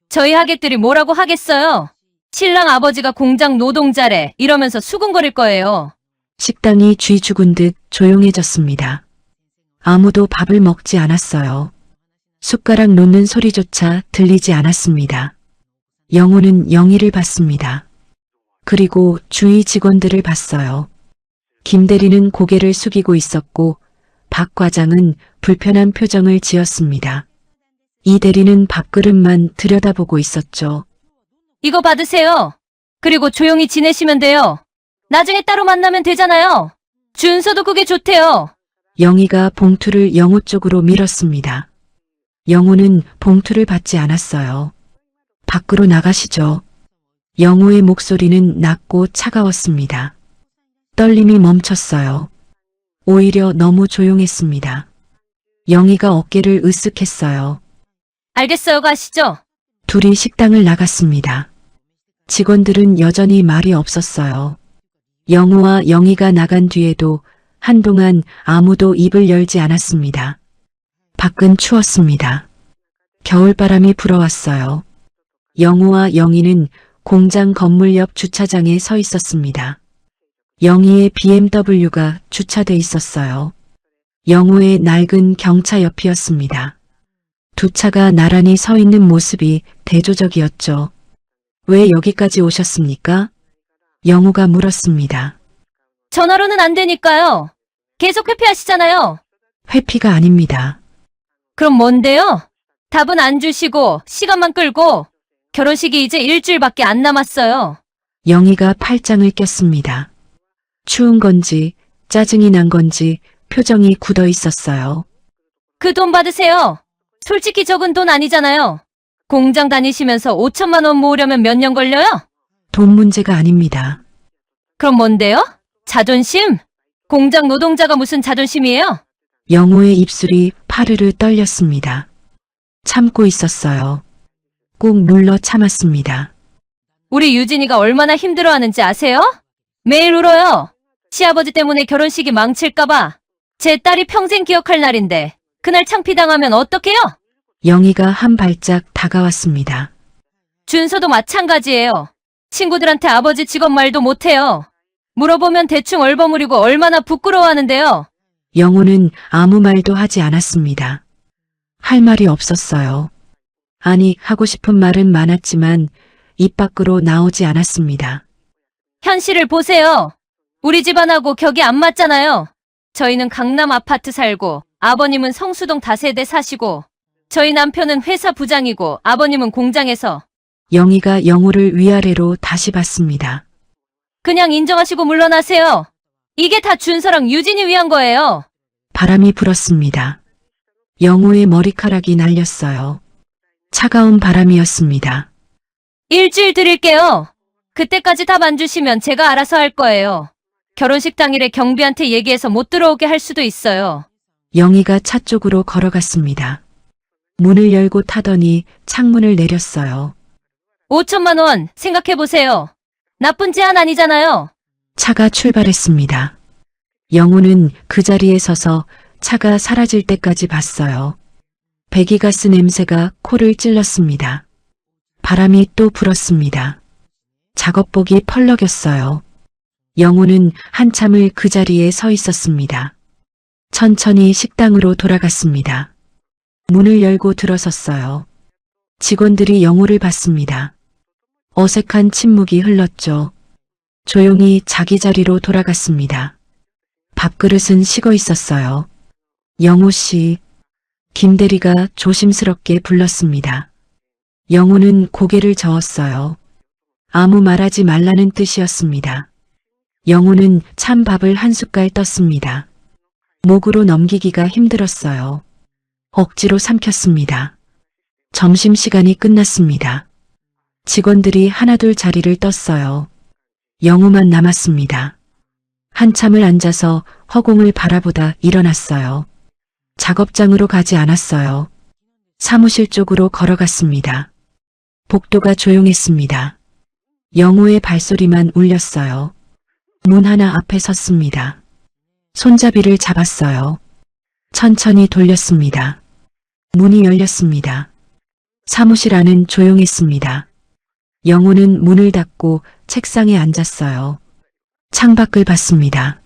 저희 하객들이 뭐라고 하겠어요? 신랑 아버지가 공장 노동자래 이러면서 수군거릴 거예요. 식당이 쥐 죽은 듯 조용해졌습니다. 아무도 밥을 먹지 않았어요. 숟가락 놓는 소리조차 들리지 않았습니다. 영호는 영희를 봤습니다. 그리고 주위 직원들을 봤어요. 김 대리는 고개를 숙이고 있었고 박 과장은 불편한 표정을 지었습니다. 이 대리는 밥그릇만 들여다보고 있었죠. 이거 받으세요. 그리고 조용히 지내시면 돼요. 나중에 따로 만나면 되잖아요. 준서도 그게 좋대요. 영희가 봉투를 영호 쪽으로 밀었습니다. 영호는 봉투를 받지 않았어요. 밖으로 나가시죠. 영호의 목소리는 낮고 차가웠습니다. 떨림이 멈췄어요. 오히려 너무 조용했습니다. 영희가 어깨를 으쓱했어요. 알겠어요. 가시죠. 둘이 식당을 나갔습니다. 직원들은 여전히 말이 없었어요. 영호와 영희가 나간 뒤에도 한동안 아무도 입을 열지 않았습니다. 밖은 추웠습니다. 겨울바람이 불어왔어요. 영호와 영희는 공장 건물 옆 주차장에 서 있었습니다. 영희의 BMW가 주차돼 있었어요. 영호의 낡은 경차 옆이었습니다. 두 차가 나란히 서 있는 모습이 대조적이었죠. 왜 여기까지 오셨습니까? 영호가 물었습니다. 전화로는 안 되니까요. 계속 회피하시잖아요. 회피가 아닙니다. 그럼 뭔데요? 답은 안 주시고 시간만 끌고 결혼식이 이제 일주일밖에 안 남았어요. 영희가 팔짱을 꼈습니다. 추운 건지 짜증이 난 건지 표정이 굳어 있었어요. 그 돈 받으세요. 솔직히 적은 돈 아니잖아요. 공장 다니시면서 5천만 원 모으려면 몇 년 걸려요? 돈 문제가 아닙니다. 그럼 뭔데요? 자존심? 공장 노동자가 무슨 자존심이에요? 영호의 입술이 파르르 떨렸습니다. 참고 있었어요. 꾹 눌러 참았습니다. 우리 유진이가 얼마나 힘들어하는지 아세요? 매일 울어요. 시아버지 때문에 결혼식이 망칠까봐. 제 딸이 평생 기억할 날인데 그날 창피당하면 어떡해요? 영희가 한 발짝 다가왔습니다. 준서도 마찬가지예요. 친구들한테 아버지 직업 말도 못해요. 물어보면 대충 얼버무리고 얼마나 부끄러워하는데요. 영호는 아무 말도 하지 않았습니다. 할 말이 없었어요. 아니, 하고 싶은 말은 많았지만 입 밖으로 나오지 않았습니다. 현실을 보세요. 우리 집안하고 격이 안 맞잖아요. 저희는 강남 아파트 살고 아버님은 성수동 다세대 사시고 저희 남편은 회사 부장이고 아버님은 공장에서. 영희가 영호를 위아래로 다시 봤습니다. 그냥 인정하시고 물러나세요. 이게 다 준서랑 유진이 위한 거예요. 바람이 불었습니다. 영호의 머리카락이 날렸어요. 차가운 바람이었습니다. 일주일 드릴게요. 그때까지 답 안 주시면 제가 알아서 할 거예요. 결혼식 당일에 경비한테 얘기해서 못 들어오게 할 수도 있어요. 영희가 차 쪽으로 걸어갔습니다. 문을 열고 타더니 창문을 내렸어요. 5천만 원 생각해보세요. 나쁜 제안 아니잖아요. 차가 출발했습니다. 영호는 그 자리에 서서 차가 사라질 때까지 봤어요. 배기가스 냄새가 코를 찔렀습니다. 바람이 또 불었습니다. 작업복이 펄럭였어요. 영호는 한참을 그 자리에 서 있었습니다. 천천히 식당으로 돌아갔습니다. 문을 열고 들어섰어요. 직원들이 영호를 봤습니다. 어색한 침묵이 흘렀죠. 조용히 자기 자리로 돌아갔습니다. 밥그릇은 식어 있었어요. 영호 씨, 김 대리가 조심스럽게 불렀습니다. 영호는 고개를 저었어요. 아무 말하지 말라는 뜻이었습니다. 영호는 찬밥을 한 숟갈 떴습니다. 목으로 넘기기가 힘들었어요. 억지로 삼켰습니다. 점심시간이 끝났습니다. 직원들이 하나둘 자리를 떴어요. 영호만 남았습니다. 한참을 앉아서 허공을 바라보다 일어났어요. 작업장으로 가지 않았어요. 사무실 쪽으로 걸어갔습니다. 복도가 조용했습니다. 영호의 발소리만 울렸어요. 문 하나 앞에 섰습니다. 손잡이를 잡았어요. 천천히 돌렸습니다. 문이 열렸습니다. 사무실 안은 조용했습니다. 영호는 문을 닫고 책상에 앉았어요. 창밖을 봤습니다.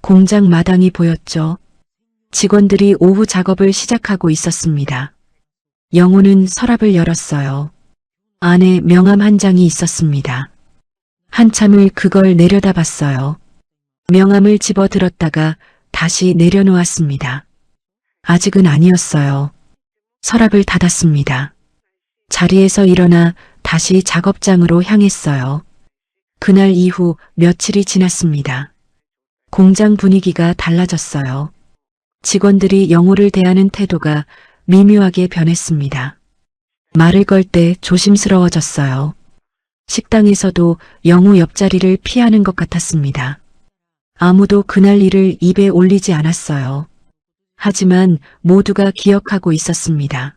공장 마당이 보였죠. 직원들이 오후 작업을 시작하고 있었습니다. 영호는 서랍을 열었어요. 안에 명함 한 장이 있었습니다. 한참을 그걸 내려다봤어요. 명함을 집어 들었다가 다시 내려놓았습니다. 아직은 아니었어요. 서랍을 닫았습니다. 자리에서 일어나 다시 작업장으로 향했어요. 그날 이후 며칠이 지났습니다. 공장 분위기가 달라졌어요. 직원들이 영호를 대하는 태도가 미묘하게 변했습니다. 말을 걸 때 조심스러워졌어요. 식당에서도 영호 옆자리를 피하는 것 같았습니다. 아무도 그날 일을 입에 올리지 않았어요. 하지만 모두가 기억하고 있었습니다.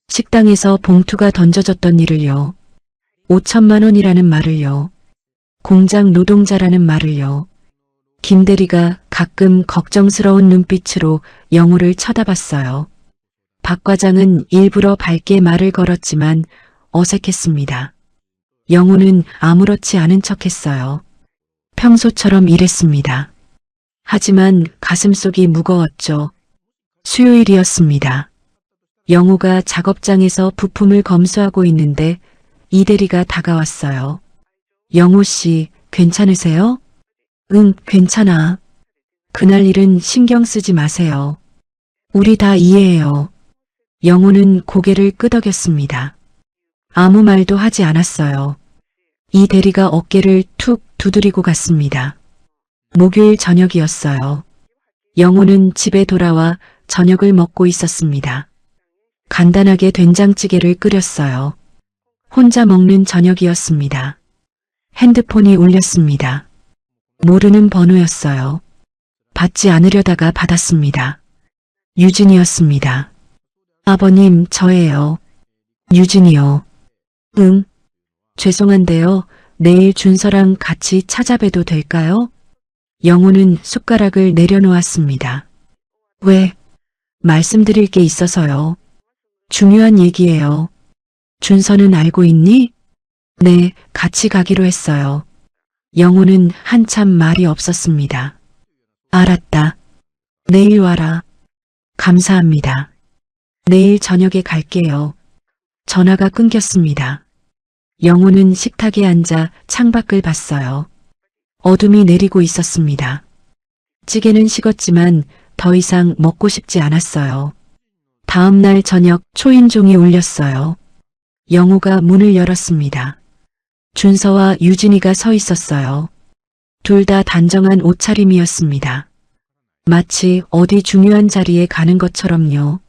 식당에서 봉투가 던져졌던 일을요. 5천만 원이라는 말을요. 공장 노동자라는 말을요. 김 대리가 가끔 걱정스러운 눈빛으로 영호를 쳐다봤어요. 박 과장은 일부러 밝게 말을 걸었지만 어색했습니다. 영호는 아무렇지 않은 척했어요. 평소처럼 일했습니다. 하지만 가슴속이 무거웠죠. 수요일이었습니다. 영호가 작업장에서 부품을 검수하고 있는데 이 대리가 다가왔어요. 영호 씨, 괜찮으세요? 응, 괜찮아. 그날 일은 신경 쓰지 마세요. 우리 다 이해해요. 영호는 고개를 끄덕였습니다. 아무 말도 하지 않았어요. 이 대리가 어깨를 툭 두드리고 갔습니다. 목요일 저녁이었어요. 영호는 집에 돌아와 저녁을 먹고 있었습니다. 간단하게 된장찌개를 끓였어요. 혼자 먹는 저녁이었습니다. 핸드폰이 울렸습니다. 모르는 번호였어요. 받지 않으려다가 받았습니다. 유진이었습니다. 아버님, 저예요. 유진이요. 응. 죄송한데요. 내일 준서랑 같이 찾아뵈도 될까요? 영호는 숟가락을 내려놓았습니다. 왜? 말씀드릴 게 있어서요. 중요한 얘기예요. 준서는 알고 있니? 네, 같이 가기로 했어요. 영호는 한참 말이 없었습니다. 알았다. 내일 와라. 감사합니다. 내일 저녁에 갈게요. 전화가 끊겼습니다. 영호는 식탁에 앉아 창밖을 봤어요. 어둠이 내리고 있었습니다. 찌개는 식었지만 더 이상 먹고 싶지 않았어요. 다음 날 저녁 초인종이 울렸어요. 영호가 문을 열었습니다. 준서와 유진이가 서 있었어요. 둘 다 단정한 옷차림이었습니다. 마치 어디 중요한 자리에 가는 것처럼요.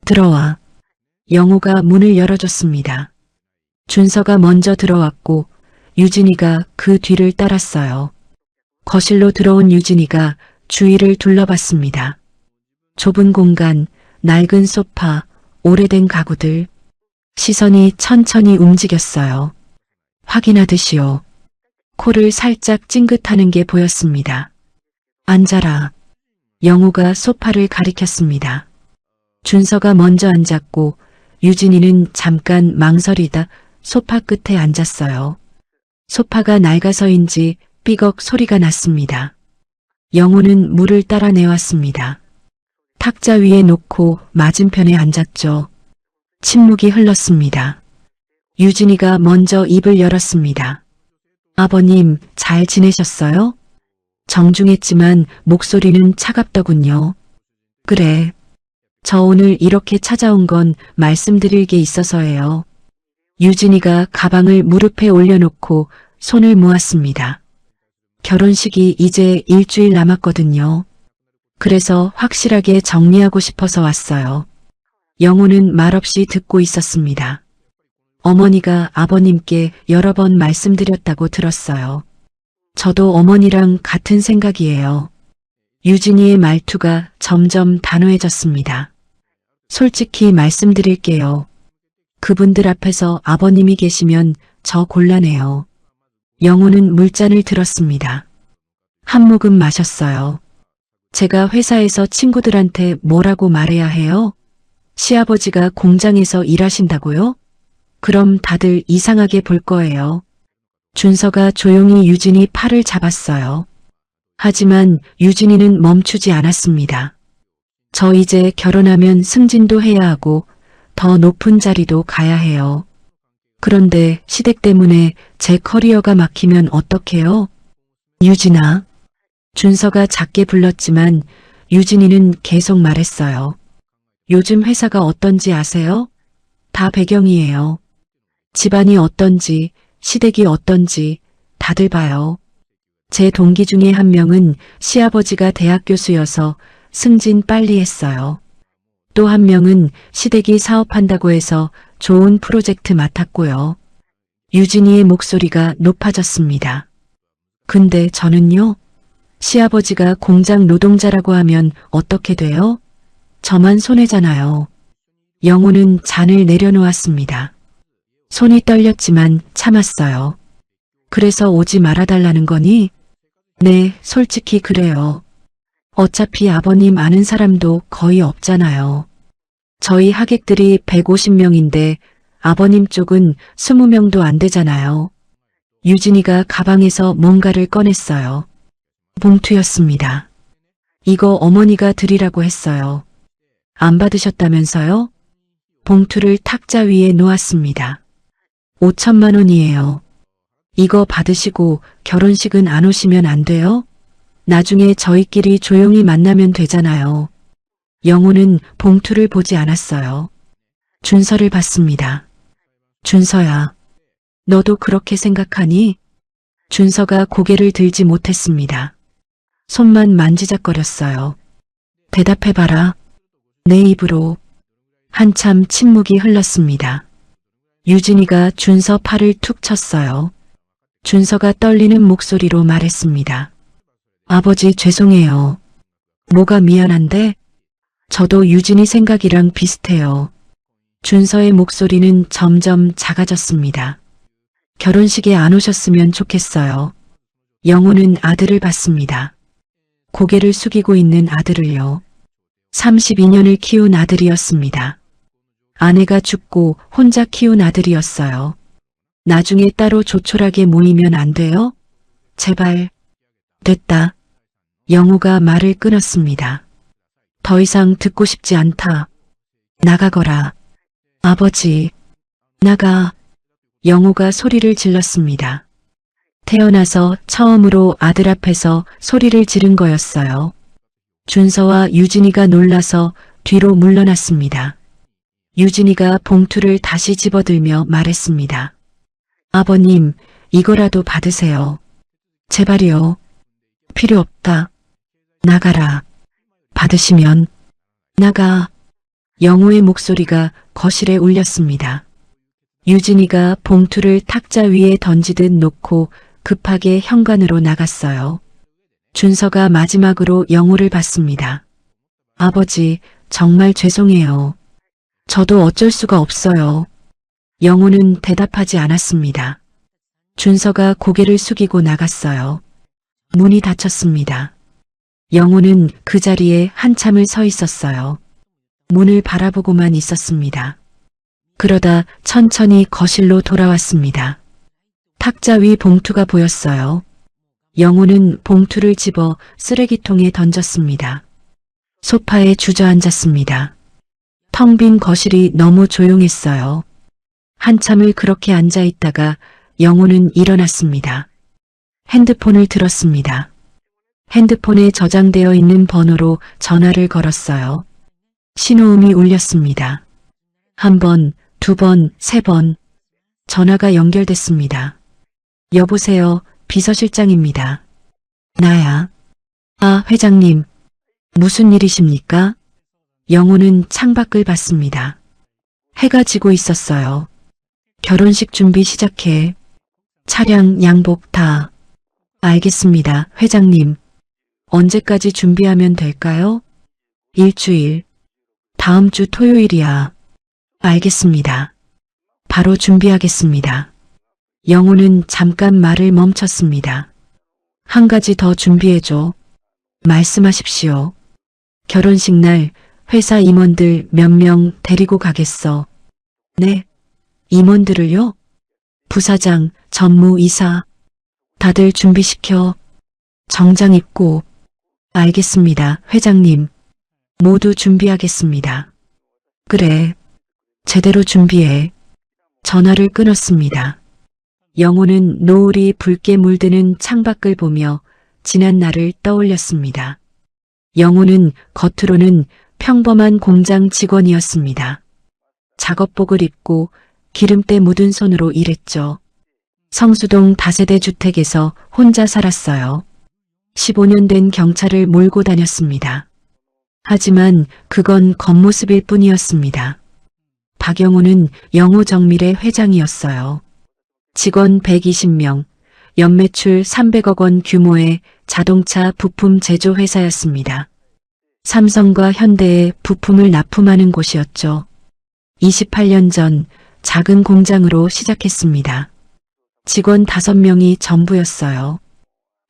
들어와. 영호가 문을 열어줬습니다. 준서가 먼저 들어왔고 유진이가 그 뒤를 따랐어요. 거실로 들어온 유진이가 주위를 둘러봤습니다. 좁은 공간, 낡은 소파, 오래된 가구들. 시선이 천천히 움직였어요. 확인하듯이요. 코를 살짝 찡긋하는 게 보였습니다. 앉아라. 영우가 소파를 가리켰습니다. 준서가 먼저 앉았고 유진이는 잠깐 망설이다 소파 끝에 앉았어요. 소파가 낡아서인지 삐걱 소리가 났습니다. 영우는 물을 따라 내왔습니다. 탁자 위에 놓고 맞은편에 앉았죠. 침묵이 흘렀습니다. 유진이가 먼저 입을 열었습니다. 아버님, 잘 지내셨어요? 정중했지만 목소리는 차갑더군요. 그래. 저 오늘 이렇게 찾아온 건 말씀드릴 게 있어서예요. 유진이가 가방을 무릎에 올려놓고 손을 모았습니다. 결혼식이 이제 일주일 남았거든요. 그래서 확실하게 정리하고 싶어서 왔어요. 영우는 말없이 듣고 있었습니다. 어머니가 아버님께 여러 번 말씀드렸다고 들었어요. 저도 어머니랑 같은 생각이에요. 유진이의 말투가 점점 단호해졌습니다. 솔직히 말씀드릴게요. 그분들 앞에서 아버님이 계시면 저 곤란해요. 영우는 물잔을 들었습니다. 한 모금 마셨어요. 제가 회사에서 친구들한테 뭐라고 말해야 해요? 시아버지가 공장에서 일하신다고요? 그럼 다들 이상하게 볼 거예요. 준서가 조용히 유진이 팔을 잡았어요. 하지만 유진이는 멈추지 않았습니다. 저 이제 결혼하면 승진도 해야 하고 더 높은 자리도 가야 해요. 그런데 시댁 때문에 제 커리어가 막히면 어떡해요? 유진아. 준서가 작게 불렀지만 유진이는 계속 말했어요. 요즘 회사가 어떤지 아세요? 다 배경이에요. 집안이 어떤지, 시댁이 어떤지 다들 봐요. 제 동기 중에 한 명은 시아버지가 대학 교수여서 승진 빨리 했어요. 또 한 명은 시댁이 사업한다고 해서 좋은 프로젝트 맡았고요. 유진이의 목소리가 높아졌습니다. 근데 저는요? 시아버지가 공장 노동자라고 하면 어떻게 돼요? 저만 손해잖아요. 영우는 잔을 내려놓았습니다. 손이 떨렸지만 참았어요. 그래서 오지 말아달라는 거니? 네, 솔직히 그래요. 어차피 아버님 아는 사람도 거의 없잖아요. 저희 하객들이 150명인데 아버님 쪽은 20명도 안 되잖아요. 유진이가 가방에서 뭔가를 꺼냈어요. 봉투였습니다. 이거 어머니가 드리라고 했어요. 안 받으셨다면서요? 봉투를 탁자 위에 놓았습니다. 5천만 원이에요. 이거 받으시고 결혼식은 안 오시면 안 돼요? 나중에 저희끼리 조용히 만나면 되잖아요. 영우는 봉투를 보지 않았어요. 준서를 봤습니다. 준서야, 너도 그렇게 생각하니? 준서가 고개를 들지 못했습니다. 손만 만지작거렸어요. 대답해봐라. 내 입으로. 한참 침묵이 흘렀습니다. 유진이가 준서 팔을 툭 쳤어요. 준서가 떨리는 목소리로 말했습니다. 아버지 죄송해요. 뭐가 미안한데? 저도 유진이 생각이랑 비슷해요. 준서의 목소리는 점점 작아졌습니다. 결혼식에 안 오셨으면 좋겠어요. 영우는 아들을 봤습니다. 고개를 숙이고 있는 아들을요. 32년을 키운 아들이었습니다. 아내가 죽고 혼자 키운 아들이었어요. 나중에 따로 조촐하게 모이면 안 돼요? 제발. 됐다. 영우가 말을 끊었습니다. 더 이상 듣고 싶지 않다. 나가거라. 아버지. 나가. 영우가 소리를 질렀습니다. 태어나서 처음으로 아들 앞에서 소리를 지른 거였어요. 준서와 유진이가 놀라서 뒤로 물러났습니다. 유진이가 봉투를 다시 집어들며 말했습니다. 아버님, 이거라도 받으세요. 제발이요. 필요 없다. 나가라. 받으시면 나가. 영우의 목소리가 거실에 울렸습니다. 유진이가 봉투를 탁자 위에 던지듯 놓고 급하게 현관으로 나갔어요. 준서가 마지막으로 영우를 봤습니다. 아버지, 정말 죄송해요. 저도 어쩔 수가 없어요. 영호는 대답하지 않았습니다. 준서가 고개를 숙이고 나갔어요. 문이 닫혔습니다. 영호는 그 자리에 한참을 서 있었어요. 문을 바라보고만 있었습니다. 그러다 천천히 거실로 돌아왔습니다. 탁자 위 봉투가 보였어요. 영호는 봉투를 집어 쓰레기통에 던졌습니다. 소파에 주저앉았습니다. 텅 빈 거실이 너무 조용했어요. 한참을 그렇게 앉아 있다가 영호는 일어났습니다. 핸드폰을 들었습니다. 핸드폰에 저장되어 있는 번호로 전화를 걸었어요. 신호음이 울렸습니다. 한 번, 두 번, 세 번. 전화가 연결됐습니다. 여보세요, 비서실장입니다. 나야. 아, 회장님. 무슨 일이십니까? 영호는 창밖을 봤습니다. 해가 지고 있었어요. 결혼식 준비 시작해. 차량, 양복 다. 알겠습니다, 회장님. 언제까지 준비하면 될까요? 일주일. 다음 주 토요일이야. 알겠습니다. 바로 준비하겠습니다. 영호는 잠깐 말을 멈췄습니다. 한 가지 더 준비해줘. 말씀하십시오. 결혼식 날 회사 임원들 몇 명 데리고 가겠어. 네. 임원들을요? 부사장, 전무이사. 다들 준비시켜. 정장 입고. 알겠습니다, 회장님. 모두 준비하겠습니다. 그래. 제대로 준비해. 전화를 끊었습니다. 영호는 노을이 붉게 물드는 창밖을 보며 지난 날을 떠올렸습니다. 영호는 겉으로는 평범한 공장 직원이었습니다. 작업복을 입고 기름때 묻은 손으로 일했죠. 성수동 다세대 주택에서 혼자 살았어요. 15년 된 경찰을 몰고 다녔습니다. 하지만 그건 겉모습일 뿐이었습니다. 박영호는 영호정밀의 회장이었어요. 직원 120명, 연매출 300억 원 규모의 자동차 부품 제조 회사였습니다. 삼성과 현대에 부품을 납품하는 곳이었죠. 28년 전 작은 공장으로 시작했습니다. 직원 5명이 전부였어요.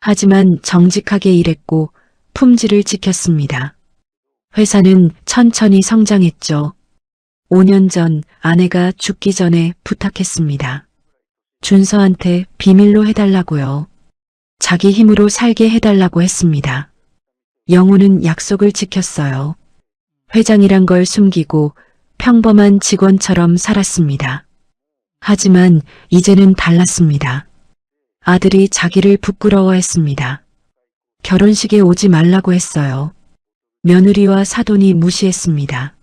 하지만 정직하게 일했고 품질을 지켰습니다. 회사는 천천히 성장했죠. 5년 전 아내가 죽기 전에 부탁했습니다. 준서한테 비밀로 해달라고요. 자기 힘으로 살게 해달라고 했습니다. 영호는 약속을 지켰어요. 회장이란 걸 숨기고 평범한 직원처럼 살았습니다. 하지만 이제는 달랐습니다. 아들이 자기를 부끄러워했습니다. 결혼식에 오지 말라고 했어요. 며느리와 사돈이 무시했습니다.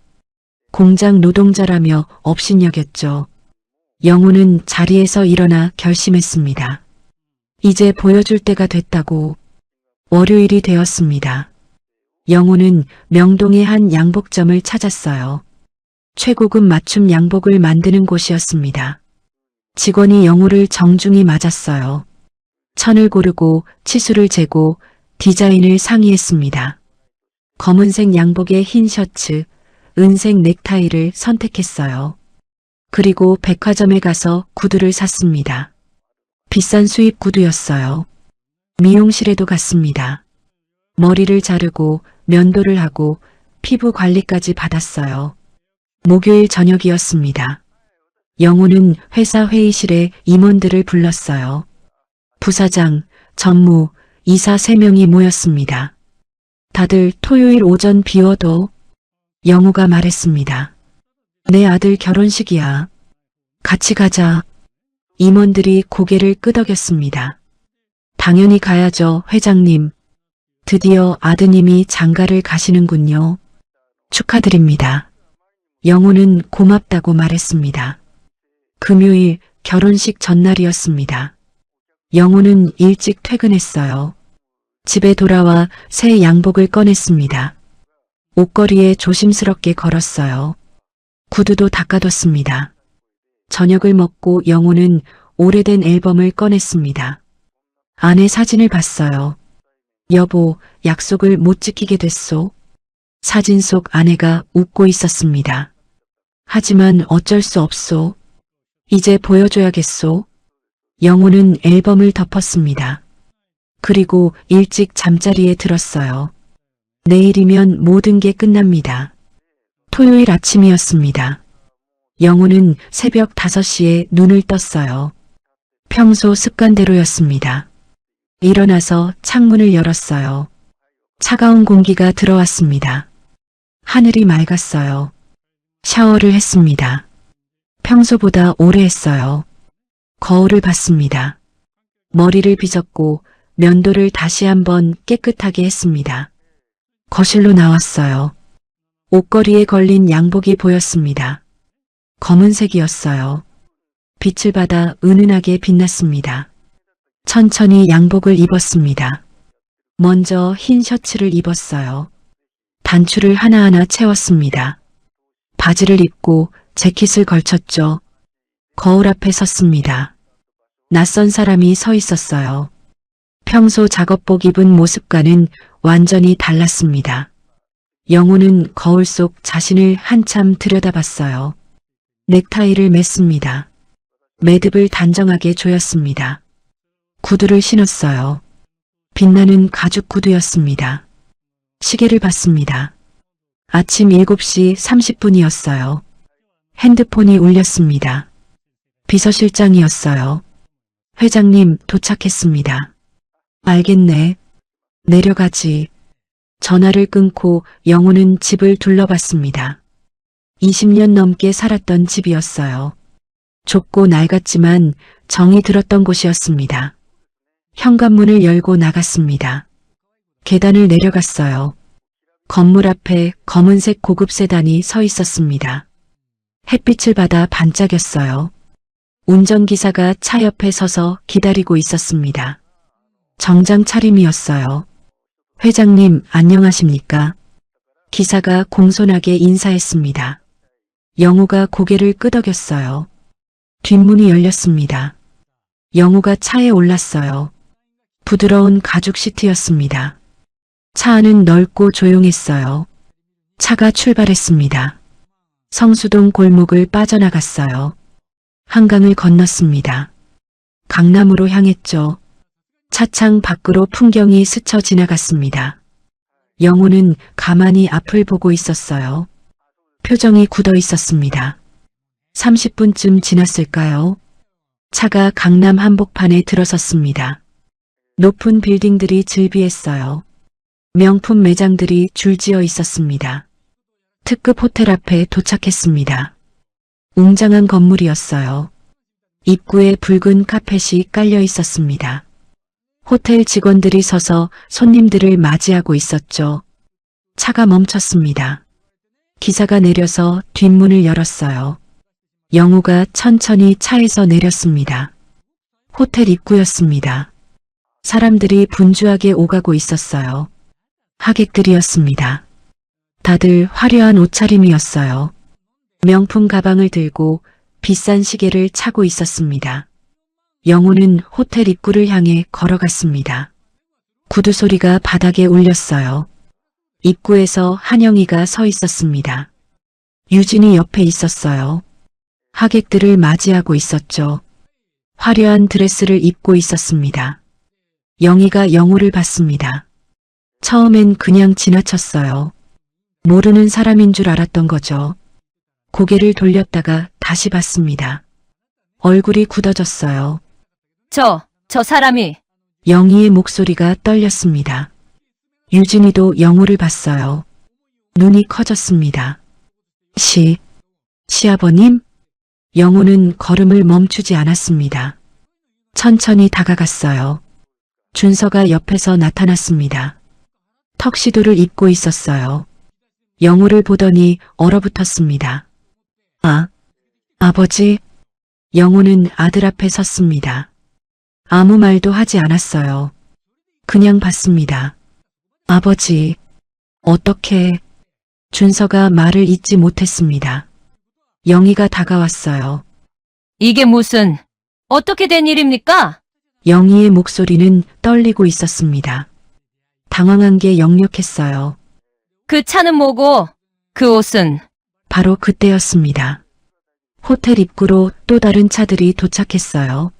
공장 노동자라며 업신여겼죠. 영호는 자리에서 일어나 결심했습니다. 이제 보여줄 때가 됐다고. 월요일이 되었습니다. 영호는 명동의 한 양복점을 찾았어요. 최고급 맞춤 양복을 만드는 곳이었습니다. 직원이 영호를 정중히 맞았어요. 천을 고르고 치수를 재고 디자인을 상의했습니다. 검은색 양복에 흰 셔츠, 은색 넥타이를 선택했어요. 그리고 백화점에 가서 구두를 샀습니다. 비싼 수입 구두였어요. 미용실에도 갔습니다. 머리를 자르고 면도를 하고 피부 관리까지 받았어요. 목요일 저녁이었습니다. 영호는 회사 회의실에 임원들을 불렀어요. 부사장, 전무, 이사 3명이 모였습니다. 다들 토요일 오전 비워도. 영호가 말했습니다. 내 아들 결혼식이야. 같이 가자. 임원들이 고개를 끄덕였습니다. 당연히 가야죠, 회장님. 드디어 아드님이 장가를 가시는군요. 축하드립니다. 영호는 고맙다고 말했습니다. 금요일 결혼식 전날이었습니다. 영호는 일찍 퇴근했어요. 집에 돌아와 새 양복을 꺼냈습니다. 옷걸이에 조심스럽게 걸었어요. 구두도 닦아뒀습니다. 저녁을 먹고 영호는 오래된 앨범을 꺼냈습니다. 아내 사진을 봤어요. 여보, 약속을 못 지키게 됐소. 사진 속 아내가 웃고 있었습니다. 하지만 어쩔 수 없소. 이제 보여줘야겠소. 영호는 앨범을 덮었습니다. 그리고 일찍 잠자리에 들었어요. 내일이면 모든 게 끝납니다. 토요일 아침이었습니다. 영호는 새벽 5시에 눈을 떴어요. 평소 습관대로였습니다. 일어나서 창문을 열었어요. 차가운 공기가 들어왔습니다. 하늘이 맑았어요. 샤워를 했습니다. 평소보다 오래 했어요. 거울을 봤습니다. 머리를 빗었고 면도를 다시 한번 깨끗하게 했습니다. 거실로 나왔어요. 옷걸이에 걸린 양복이 보였습니다. 검은색이었어요. 빛을 받아 은은하게 빛났습니다. 천천히 양복을 입었습니다. 먼저 흰 셔츠를 입었어요. 단추를 하나하나 채웠습니다. 바지를 입고 재킷을 걸쳤죠. 거울 앞에 섰습니다. 낯선 사람이 서 있었어요. 평소 작업복 입은 모습과는 완전히 달랐습니다. 영호는 거울 속 자신을 한참 들여다봤어요. 넥타이를 맸습니다. 매듭을 단정하게 조였습니다. 구두를 신었어요. 빛나는 가죽 구두였습니다. 시계를 봤습니다. 아침 7시 30분이었어요. 핸드폰이 울렸습니다. 비서실장이었어요. 회장님 도착했습니다. 알겠네. 내려가지. 전화를 끊고 영호는 집을 둘러봤습니다. 20년 넘게 살았던 집이었어요. 좁고 낡았지만 정이 들었던 곳이었습니다. 현관문을 열고 나갔습니다. 계단을 내려갔어요. 건물 앞에 검은색 고급 세단이 서 있었습니다. 햇빛을 받아 반짝였어요. 운전기사가 차 옆에 서서 기다리고 있었습니다. 정장 차림이었어요. 회장님 안녕하십니까? 기사가 공손하게 인사했습니다. 영호가 고개를 끄덕였어요. 뒷문이 열렸습니다. 영호가 차에 올랐어요. 부드러운 가죽 시트였습니다. 차 안은 넓고 조용했어요. 차가 출발했습니다. 성수동 골목을 빠져나갔어요. 한강을 건넜습니다. 강남으로 향했죠. 차창 밖으로 풍경이 스쳐 지나갔습니다. 영호는 가만히 앞을 보고 있었어요. 표정이 굳어 있었습니다. 30분쯤 지났을까요? 차가 강남 한복판에 들어섰습니다. 높은 빌딩들이 즐비했어요. 명품 매장들이 줄지어 있었습니다. 특급 호텔 앞에 도착했습니다. 웅장한 건물이었어요. 입구에 붉은 카펫이 깔려 있었습니다. 호텔 직원들이 서서 손님들을 맞이하고 있었죠. 차가 멈췄습니다. 기사가 내려서 뒷문을 열었어요. 영호가 천천히 차에서 내렸습니다. 호텔 입구였습니다. 사람들이 분주하게 오가고 있었어요. 하객들이었습니다. 다들 화려한 옷차림이었어요. 명품 가방을 들고 비싼 시계를 차고 있었습니다. 영호는 호텔 입구를 향해 걸어갔습니다. 구두 소리가 바닥에 울렸어요. 입구에서 한영이가 서 있었습니다. 유진이 옆에 있었어요. 하객들을 맞이하고 있었죠. 화려한 드레스를 입고 있었습니다. 영희가 영호를 봤습니다. 처음엔 그냥 지나쳤어요. 모르는 사람인 줄 알았던 거죠. 고개를 돌렸다가 다시 봤습니다. 얼굴이 굳어졌어요. 저 사람이. 영희의 목소리가 떨렸습니다. 유진이도 영호를 봤어요. 눈이 커졌습니다. 시아버님? 영호는 걸음을 멈추지 않았습니다. 천천히 다가갔어요. 준서가 옆에서 나타났습니다. 턱시도를 입고 있었어요. 영호를 보더니 얼어붙었습니다. 아버지? 영호는 아들 앞에 섰습니다. 아무 말도 하지 않았어요. 그냥 봤습니다. 아버지, 어떻게... 준서가 말을 잇지 못했습니다. 영희가 다가왔어요. 이게 무슨, 어떻게 된 일입니까? 영희의 목소리는 떨리고 있었습니다. 당황한 게 역력했어요. 그 차는 뭐고, 그 옷은? 바로 그때였습니다. 호텔 입구로 또 다른 차들이 도착했어요.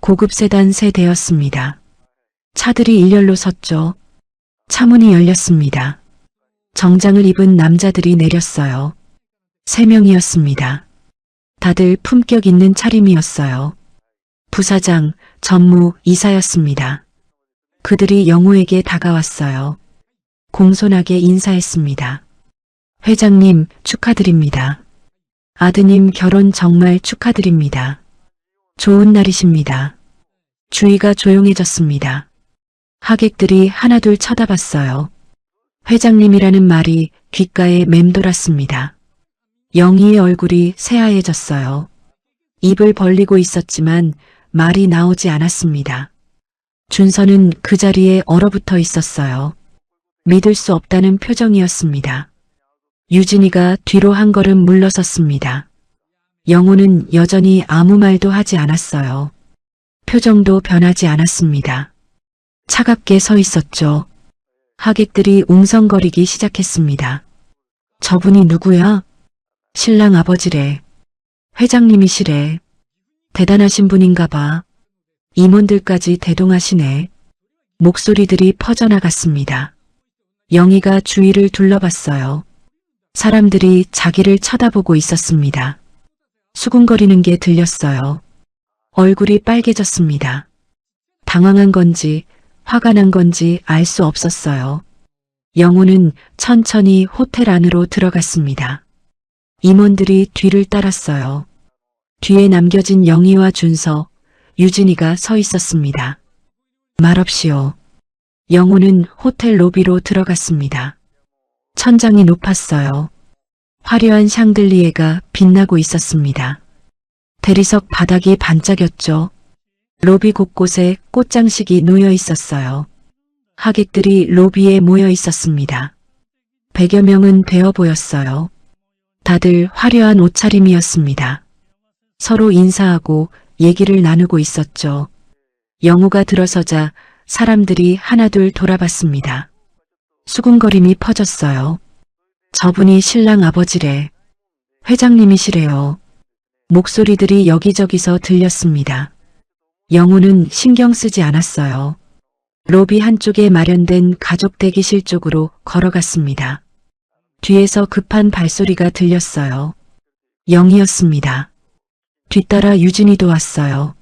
고급 세단 세 대였습니다. 차들이 일렬로 섰죠. 차문이 열렸습니다. 정장을 입은 남자들이 내렸어요. 3명이었습니다. 다들 품격 있는 차림이었어요. 부사장, 전무, 이사였습니다. 그들이 영우에게 다가왔어요. 공손하게 인사했습니다. 회장님, 축하드립니다. 아드님 결혼 정말 축하드립니다. 좋은 날이십니다. 주위가 조용해졌습니다. 하객들이 하나둘 쳐다봤어요. 회장님이라는 말이 귓가에 맴돌았습니다. 영희의 얼굴이 새하얘졌어요. 입을 벌리고 있었지만 말이 나오지 않았습니다. 준서는 그 자리에 얼어붙어 있었어요. 믿을 수 없다는 표정이었습니다. 유진이가 뒤로 한 걸음 물러섰습니다. 영우는 여전히 아무 말도 하지 않았어요. 표정도 변하지 않았습니다. 차갑게 서 있었죠. 하객들이 웅성거리기 시작했습니다. 저분이 누구야? 신랑 아버지래. 회장님이시래. 대단하신 분인가 봐. 임원들까지 대동하시네. 목소리들이 퍼져나갔습니다. 영희가 주위를 둘러봤어요. 사람들이 자기를 쳐다보고 있었습니다. 수군거리는 게 들렸어요. 얼굴이 빨개졌습니다. 당황한 건지 화가 난 건지 알 수 없었어요. 영우는 천천히 호텔 안으로 들어갔습니다. 임원들이 뒤를 따랐어요. 뒤에 남겨진 영희와 준서, 유진이가 서 있었습니다. 말없이요. 영우는 호텔 로비로 들어갔습니다. 천장이 높았어요. 화려한 샹들리에가 빛나고 있었습니다. 대리석 바닥이 반짝였죠. 로비 곳곳에 꽃장식이 놓여 있었어요. 하객들이 로비에 모여 있었습니다. 100여 명은 되어 보였어요. 다들 화려한 옷차림이었습니다. 서로 인사하고 얘기를 나누고 있었죠. 영우가 들어서자 사람들이 하나둘 돌아봤습니다. 수군거림이 퍼졌어요. 저분이 신랑 아버지래. 회장님이시래요. 목소리들이 여기저기서 들렸습니다. 영우는 신경 쓰지 않았어요. 로비 한쪽에 마련된 가족 대기실 쪽으로 걸어갔습니다. 뒤에서 급한 발소리가 들렸어요. 영희였습니다. 뒤따라 유진이도 왔어요.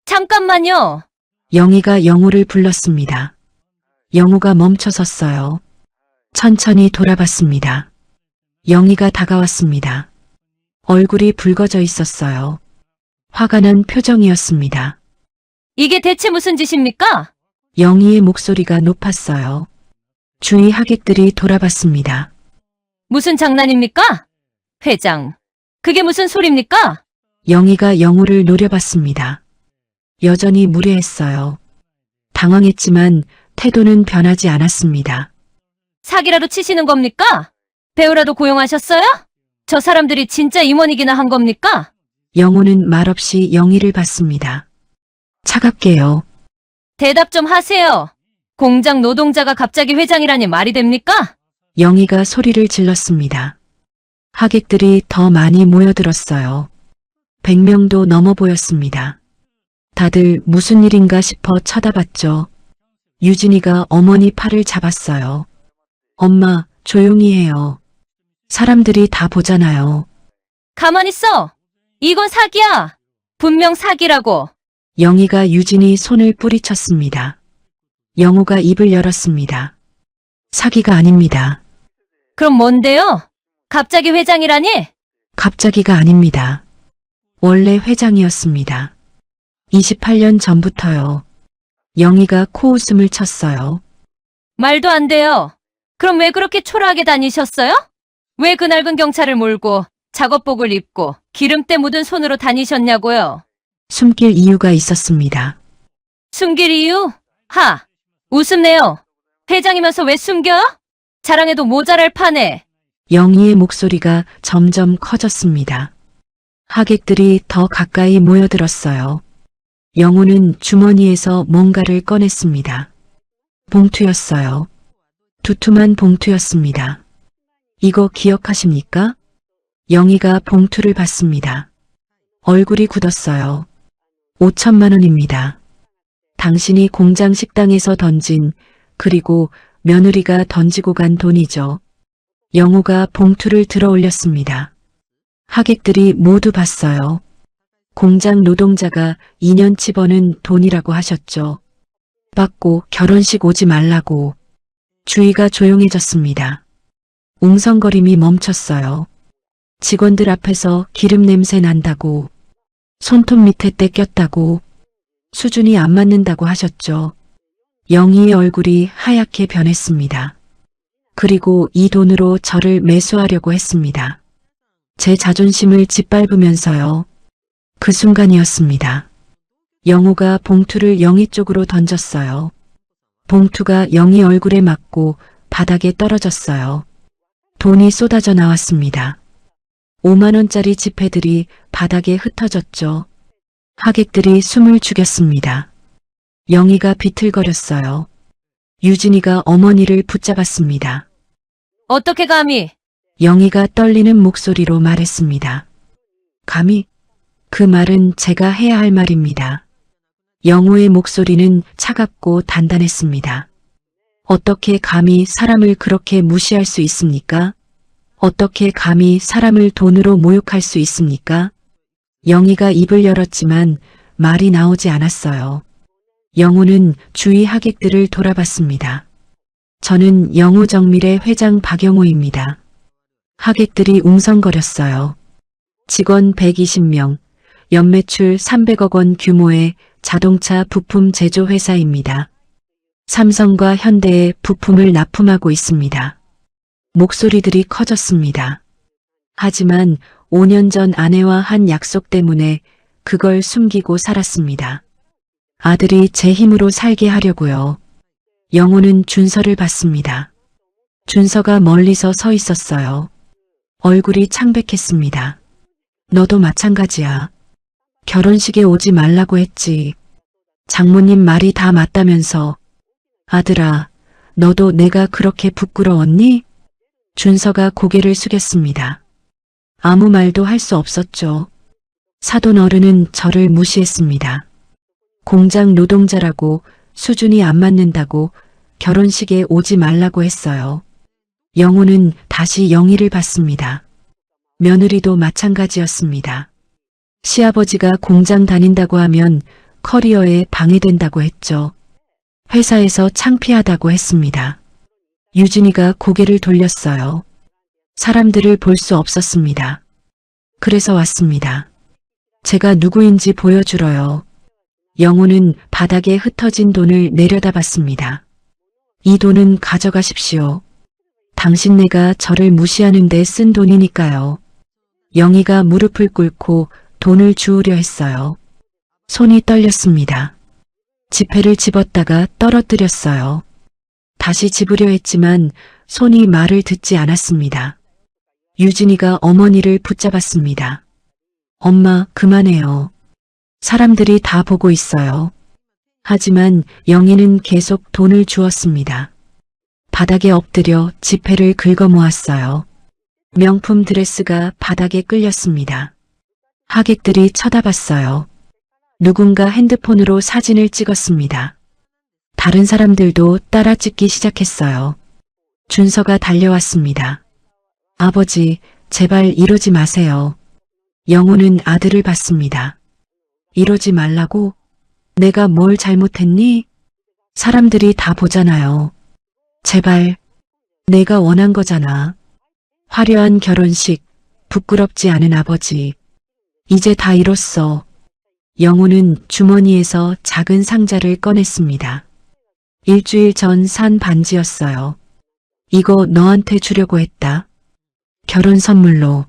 잠깐만요. 영희가 영우를 불렀습니다. 영우가 멈춰섰어요. 천천히 돌아봤습니다. 영희가 다가왔습니다. 얼굴이 붉어져 있었어요. 화가 난 표정이었습니다. 이게 대체 무슨 짓입니까? 영희의 목소리가 높았어요. 주위 하객들이 돌아봤습니다. 무슨 장난입니까? 회장, 그게 무슨 소리입니까? 영희가 영우를 노려봤습니다. 여전히 무례했어요. 당황했지만 태도는 변하지 않았습니다. 사기라도 치시는 겁니까? 배우라도 고용하셨어요? 저 사람들이 진짜 임원이기나 한 겁니까? 영우는 말없이 영희를 봤습니다. 차갑게요. 대답 좀 하세요. 공장 노동자가 갑자기 회장이라니 말이 됩니까? 영희가 소리를 질렀습니다. 하객들이 더 많이 모여들었어요. 100명도 넘어 보였습니다. 다들 무슨 일인가 싶어 쳐다봤죠. 유진이가 어머니 팔을 잡았어요. 엄마, 조용히 해요. 사람들이 다 보잖아요. 가만히 있어. 이건 사기야. 분명 사기라고. 영희가 유진이 손을 뿌리쳤습니다. 영우가 입을 열었습니다. 사기가 아닙니다. 그럼 뭔데요? 갑자기 회장이라니? 갑자기가 아닙니다. 원래 회장이었습니다. 28년 전부터요. 영희가 코웃음을 쳤어요. 말도 안 돼요. 그럼 왜 그렇게 초라하게 다니셨어요? 왜 그 낡은 경차를 몰고 작업복을 입고 기름때 묻은 손으로 다니셨냐고요? 숨길 이유가 있었습니다. 숨길 이유? 하! 웃음내요. 회장이면서 왜 숨겨? 자랑해도 모자랄 판에. 영희의 목소리가 점점 커졌습니다. 하객들이 더 가까이 모여들었어요. 영우는 주머니에서 뭔가를 꺼냈습니다. 봉투였어요. 두툼한 봉투였습니다. 이거 기억하십니까? 영희가 봉투를 받습니다. 얼굴이 굳었어요. 5천만 원입니다. 당신이 공장 식당에서 던진, 그리고 며느리가 던지고 간 돈이죠. 영호가 봉투를 들어 올렸습니다. 하객들이 모두 봤어요. 공장 노동자가 2년치 버는 돈이라고 하셨죠. 받고 결혼식 오지 말라고. 주위가 조용해졌습니다. 웅성거림이 멈췄어요. 직원들 앞에서 기름 냄새 난다고, 손톱 밑에 때 꼈다고, 수준이 안 맞는다고 하셨죠. 영희의 얼굴이 하얗게 변했습니다. 그리고 이 돈으로 저를 매수하려고 했습니다. 제 자존심을 짓밟으면서요. 그 순간이었습니다. 영호가 봉투를 영희 쪽으로 던졌어요. 봉투가 영희 얼굴에 맞고 바닥에 떨어졌어요. 돈이 쏟아져 나왔습니다. 5만 원짜리 지폐들이 바닥에 흩어졌죠. 하객들이 숨을 죽였습니다. 영희가 비틀거렸어요. 유진이가 어머니를 붙잡았습니다. 어떻게 감히? 영희가 떨리는 목소리로 말했습니다. 감히? 그 말은 제가 해야 할 말입니다. 영호의 목소리는 차갑고 단단했습니다. 어떻게 감히 사람을 그렇게 무시할 수 있습니까? 어떻게 감히 사람을 돈으로 모욕할 수 있습니까? 영희가 입을 열었지만 말이 나오지 않았어요. 영호는 주위 하객들을 돌아봤습니다. 저는 영호정밀의 회장 박영호입니다. 하객들이 웅성거렸어요. 직원 120명, 연매출 300억 원 규모의 자동차 부품 제조 회사입니다. 삼성과 현대에 부품을 납품하고 있습니다. 목소리들이 커졌습니다. 하지만 5년 전 아내와 한 약속 때문에 그걸 숨기고 살았습니다. 아들이 제 힘으로 살게 하려고요. 영호는 준서를 봤습니다. 준서가 멀리서 서 있었어요. 얼굴이 창백했습니다. 너도 마찬가지야. 결혼식에 오지 말라고 했지. 장모님 말이 다 맞다면서. 아들아, 너도 내가 그렇게 부끄러웠니? 준서가 고개를 숙였습니다. 아무 말도 할 수 없었죠. 사돈 어른은 저를 무시했습니다. 공장 노동자라고, 수준이 안 맞는다고 결혼식에 오지 말라고 했어요. 영호는 다시 영희를 봤습니다. 며느리도 마찬가지였습니다. 시아버지가 공장 다닌다고 하면 커리어에 방해된다고 했죠. 회사에서 창피하다고 했습니다. 유진이가 고개를 돌렸어요. 사람들을 볼 수 없었습니다. 그래서 왔습니다. 제가 누구인지 보여주러요. 영호는 바닥에 흩어진 돈을 내려다봤습니다. 이 돈은 가져가십시오. 당신네가 저를 무시하는데 쓴 돈이니까요. 영희가 무릎을 꿇고 돈을 주우려 했어요. 손이 떨렸습니다. 지폐를 집었다가 떨어뜨렸어요. 다시 집으려 했지만 손이 말을 듣지 않았습니다. 유진이가 어머니를 붙잡았습니다. 엄마, 그만해요. 사람들이 다 보고 있어요. 하지만 영희는 계속 돈을 주었습니다. 바닥에 엎드려 지폐를 긁어 모았어요. 명품 드레스가 바닥에 끌렸습니다. 하객들이 쳐다봤어요. 누군가 핸드폰으로 사진을 찍었습니다. 다른 사람들도 따라 찍기 시작했어요. 준서가 달려왔습니다. 아버지, 제발 이러지 마세요. 영호는 아들을 봤습니다. 이러지 말라고? 내가 뭘 잘못했니? 사람들이 다 보잖아요. 제발, 내가 원한 거잖아. 화려한 결혼식, 부끄럽지 않은 아버지. 이제 다 이뤘어. 영호는 주머니에서 작은 상자를 꺼냈습니다. 일주일 전 산 반지였어요. 이거 너한테 주려고 했다. 결혼 선물로.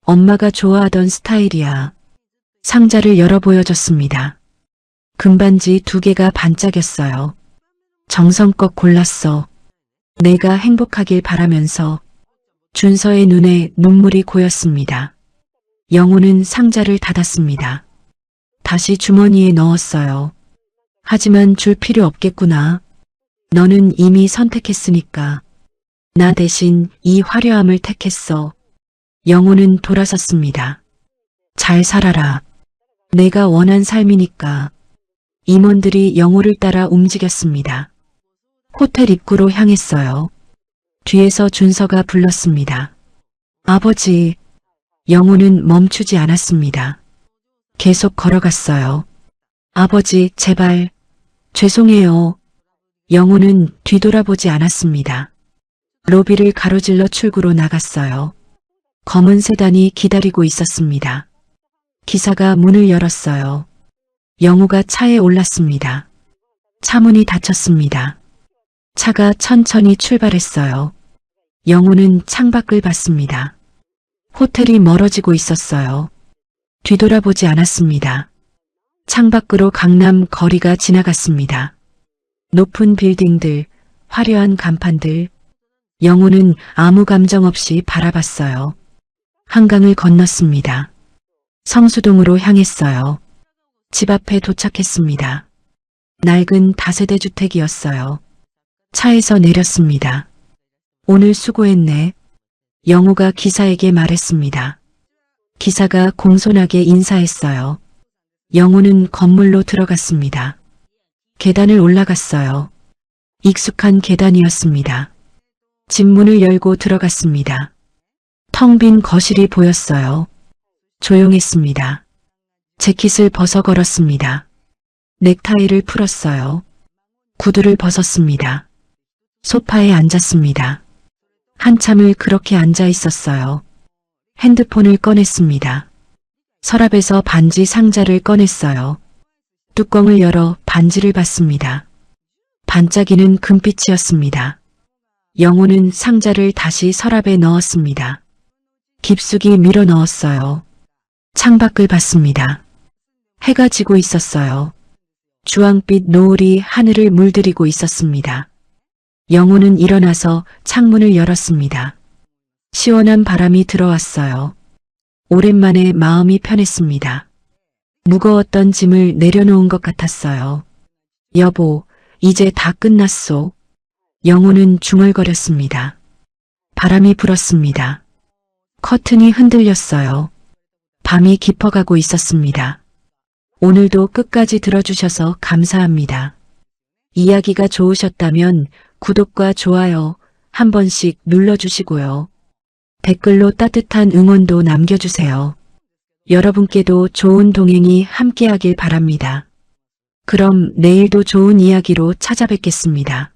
엄마가 좋아하던 스타일이야. 상자를 열어 보여줬습니다. 금반지 2개가 반짝였어요. 정성껏 골랐어. 내가 행복하길 바라면서. 준서의 눈에 눈물이 고였습니다. 영호는 상자를 닫았습니다. 다시 주머니에 넣었어요. 하지만 줄 필요 없겠구나. 너는 이미 선택했으니까. 나 대신 이 화려함을 택했어. 영호는 돌아섰습니다. 잘 살아라. 내가 원한 삶이니까. 임원들이 영호를 따라 움직였습니다. 호텔 입구로 향했어요. 뒤에서 준서가 불렀습니다. 아버지. 영호는 멈추지 않았습니다. 계속 걸어갔어요. 아버지, 제발. 죄송해요. 영호는 뒤돌아보지 않았습니다. 로비를 가로질러 출구로 나갔어요. 검은 세단이 기다리고 있었습니다. 기사가 문을 열었어요. 영호가 차에 올랐습니다. 차 문이 닫혔습니다. 차가 천천히 출발했어요. 영호는 창밖을 봤습니다. 호텔이 멀어지고 있었어요. 뒤돌아보지 않았습니다. 창밖으로 강남 거리가 지나갔습니다. 높은 빌딩들, 화려한 간판들. 영호는 아무 감정 없이 바라봤어요. 한강을 건넜습니다. 성수동으로 향했어요. 집 앞에 도착했습니다. 낡은 다세대 주택이었어요. 차에서 내렸습니다. 오늘 수고했네. 영호가 기사에게 말했습니다. 기사가 공손하게 인사했어요. 영호는 건물로 들어갔습니다. 계단을 올라갔어요. 익숙한 계단이었습니다. 집 문을 열고 들어갔습니다. 텅 빈 거실이 보였어요. 조용했습니다. 재킷을 벗어 걸었습니다. 넥타이를 풀었어요. 구두를 벗었습니다. 소파에 앉았습니다. 한참을 그렇게 앉아 있었어요. 핸드폰을 꺼냈습니다. 서랍에서 반지 상자를 꺼냈어요. 뚜껑을 열어 반지를 봤습니다. 반짝이는 금빛이었습니다. 영호는 상자를 다시 서랍에 넣었습니다. 깊숙이 밀어 넣었어요. 창밖을 봤습니다. 해가 지고 있었어요. 주황빛 노을이 하늘을 물들이고 있었습니다. 영호는 일어나서 창문을 열었습니다. 시원한 바람이 들어왔어요. 오랜만에 마음이 편했습니다. 무거웠던 짐을 내려놓은 것 같았어요. 여보, 이제 다 끝났소. 영호는 중얼거렸습니다. 바람이 불었습니다. 커튼이 흔들렸어요. 밤이 깊어가고 있었습니다. 오늘도 끝까지 들어주셔서 감사합니다. 이야기가 좋으셨다면 구독과 좋아요 한 번씩 눌러주시고요. 댓글로 따뜻한 응원도 남겨주세요. 여러분께도 좋은 동행이 함께하길 바랍니다. 그럼 내일도 좋은 이야기로 찾아뵙겠습니다.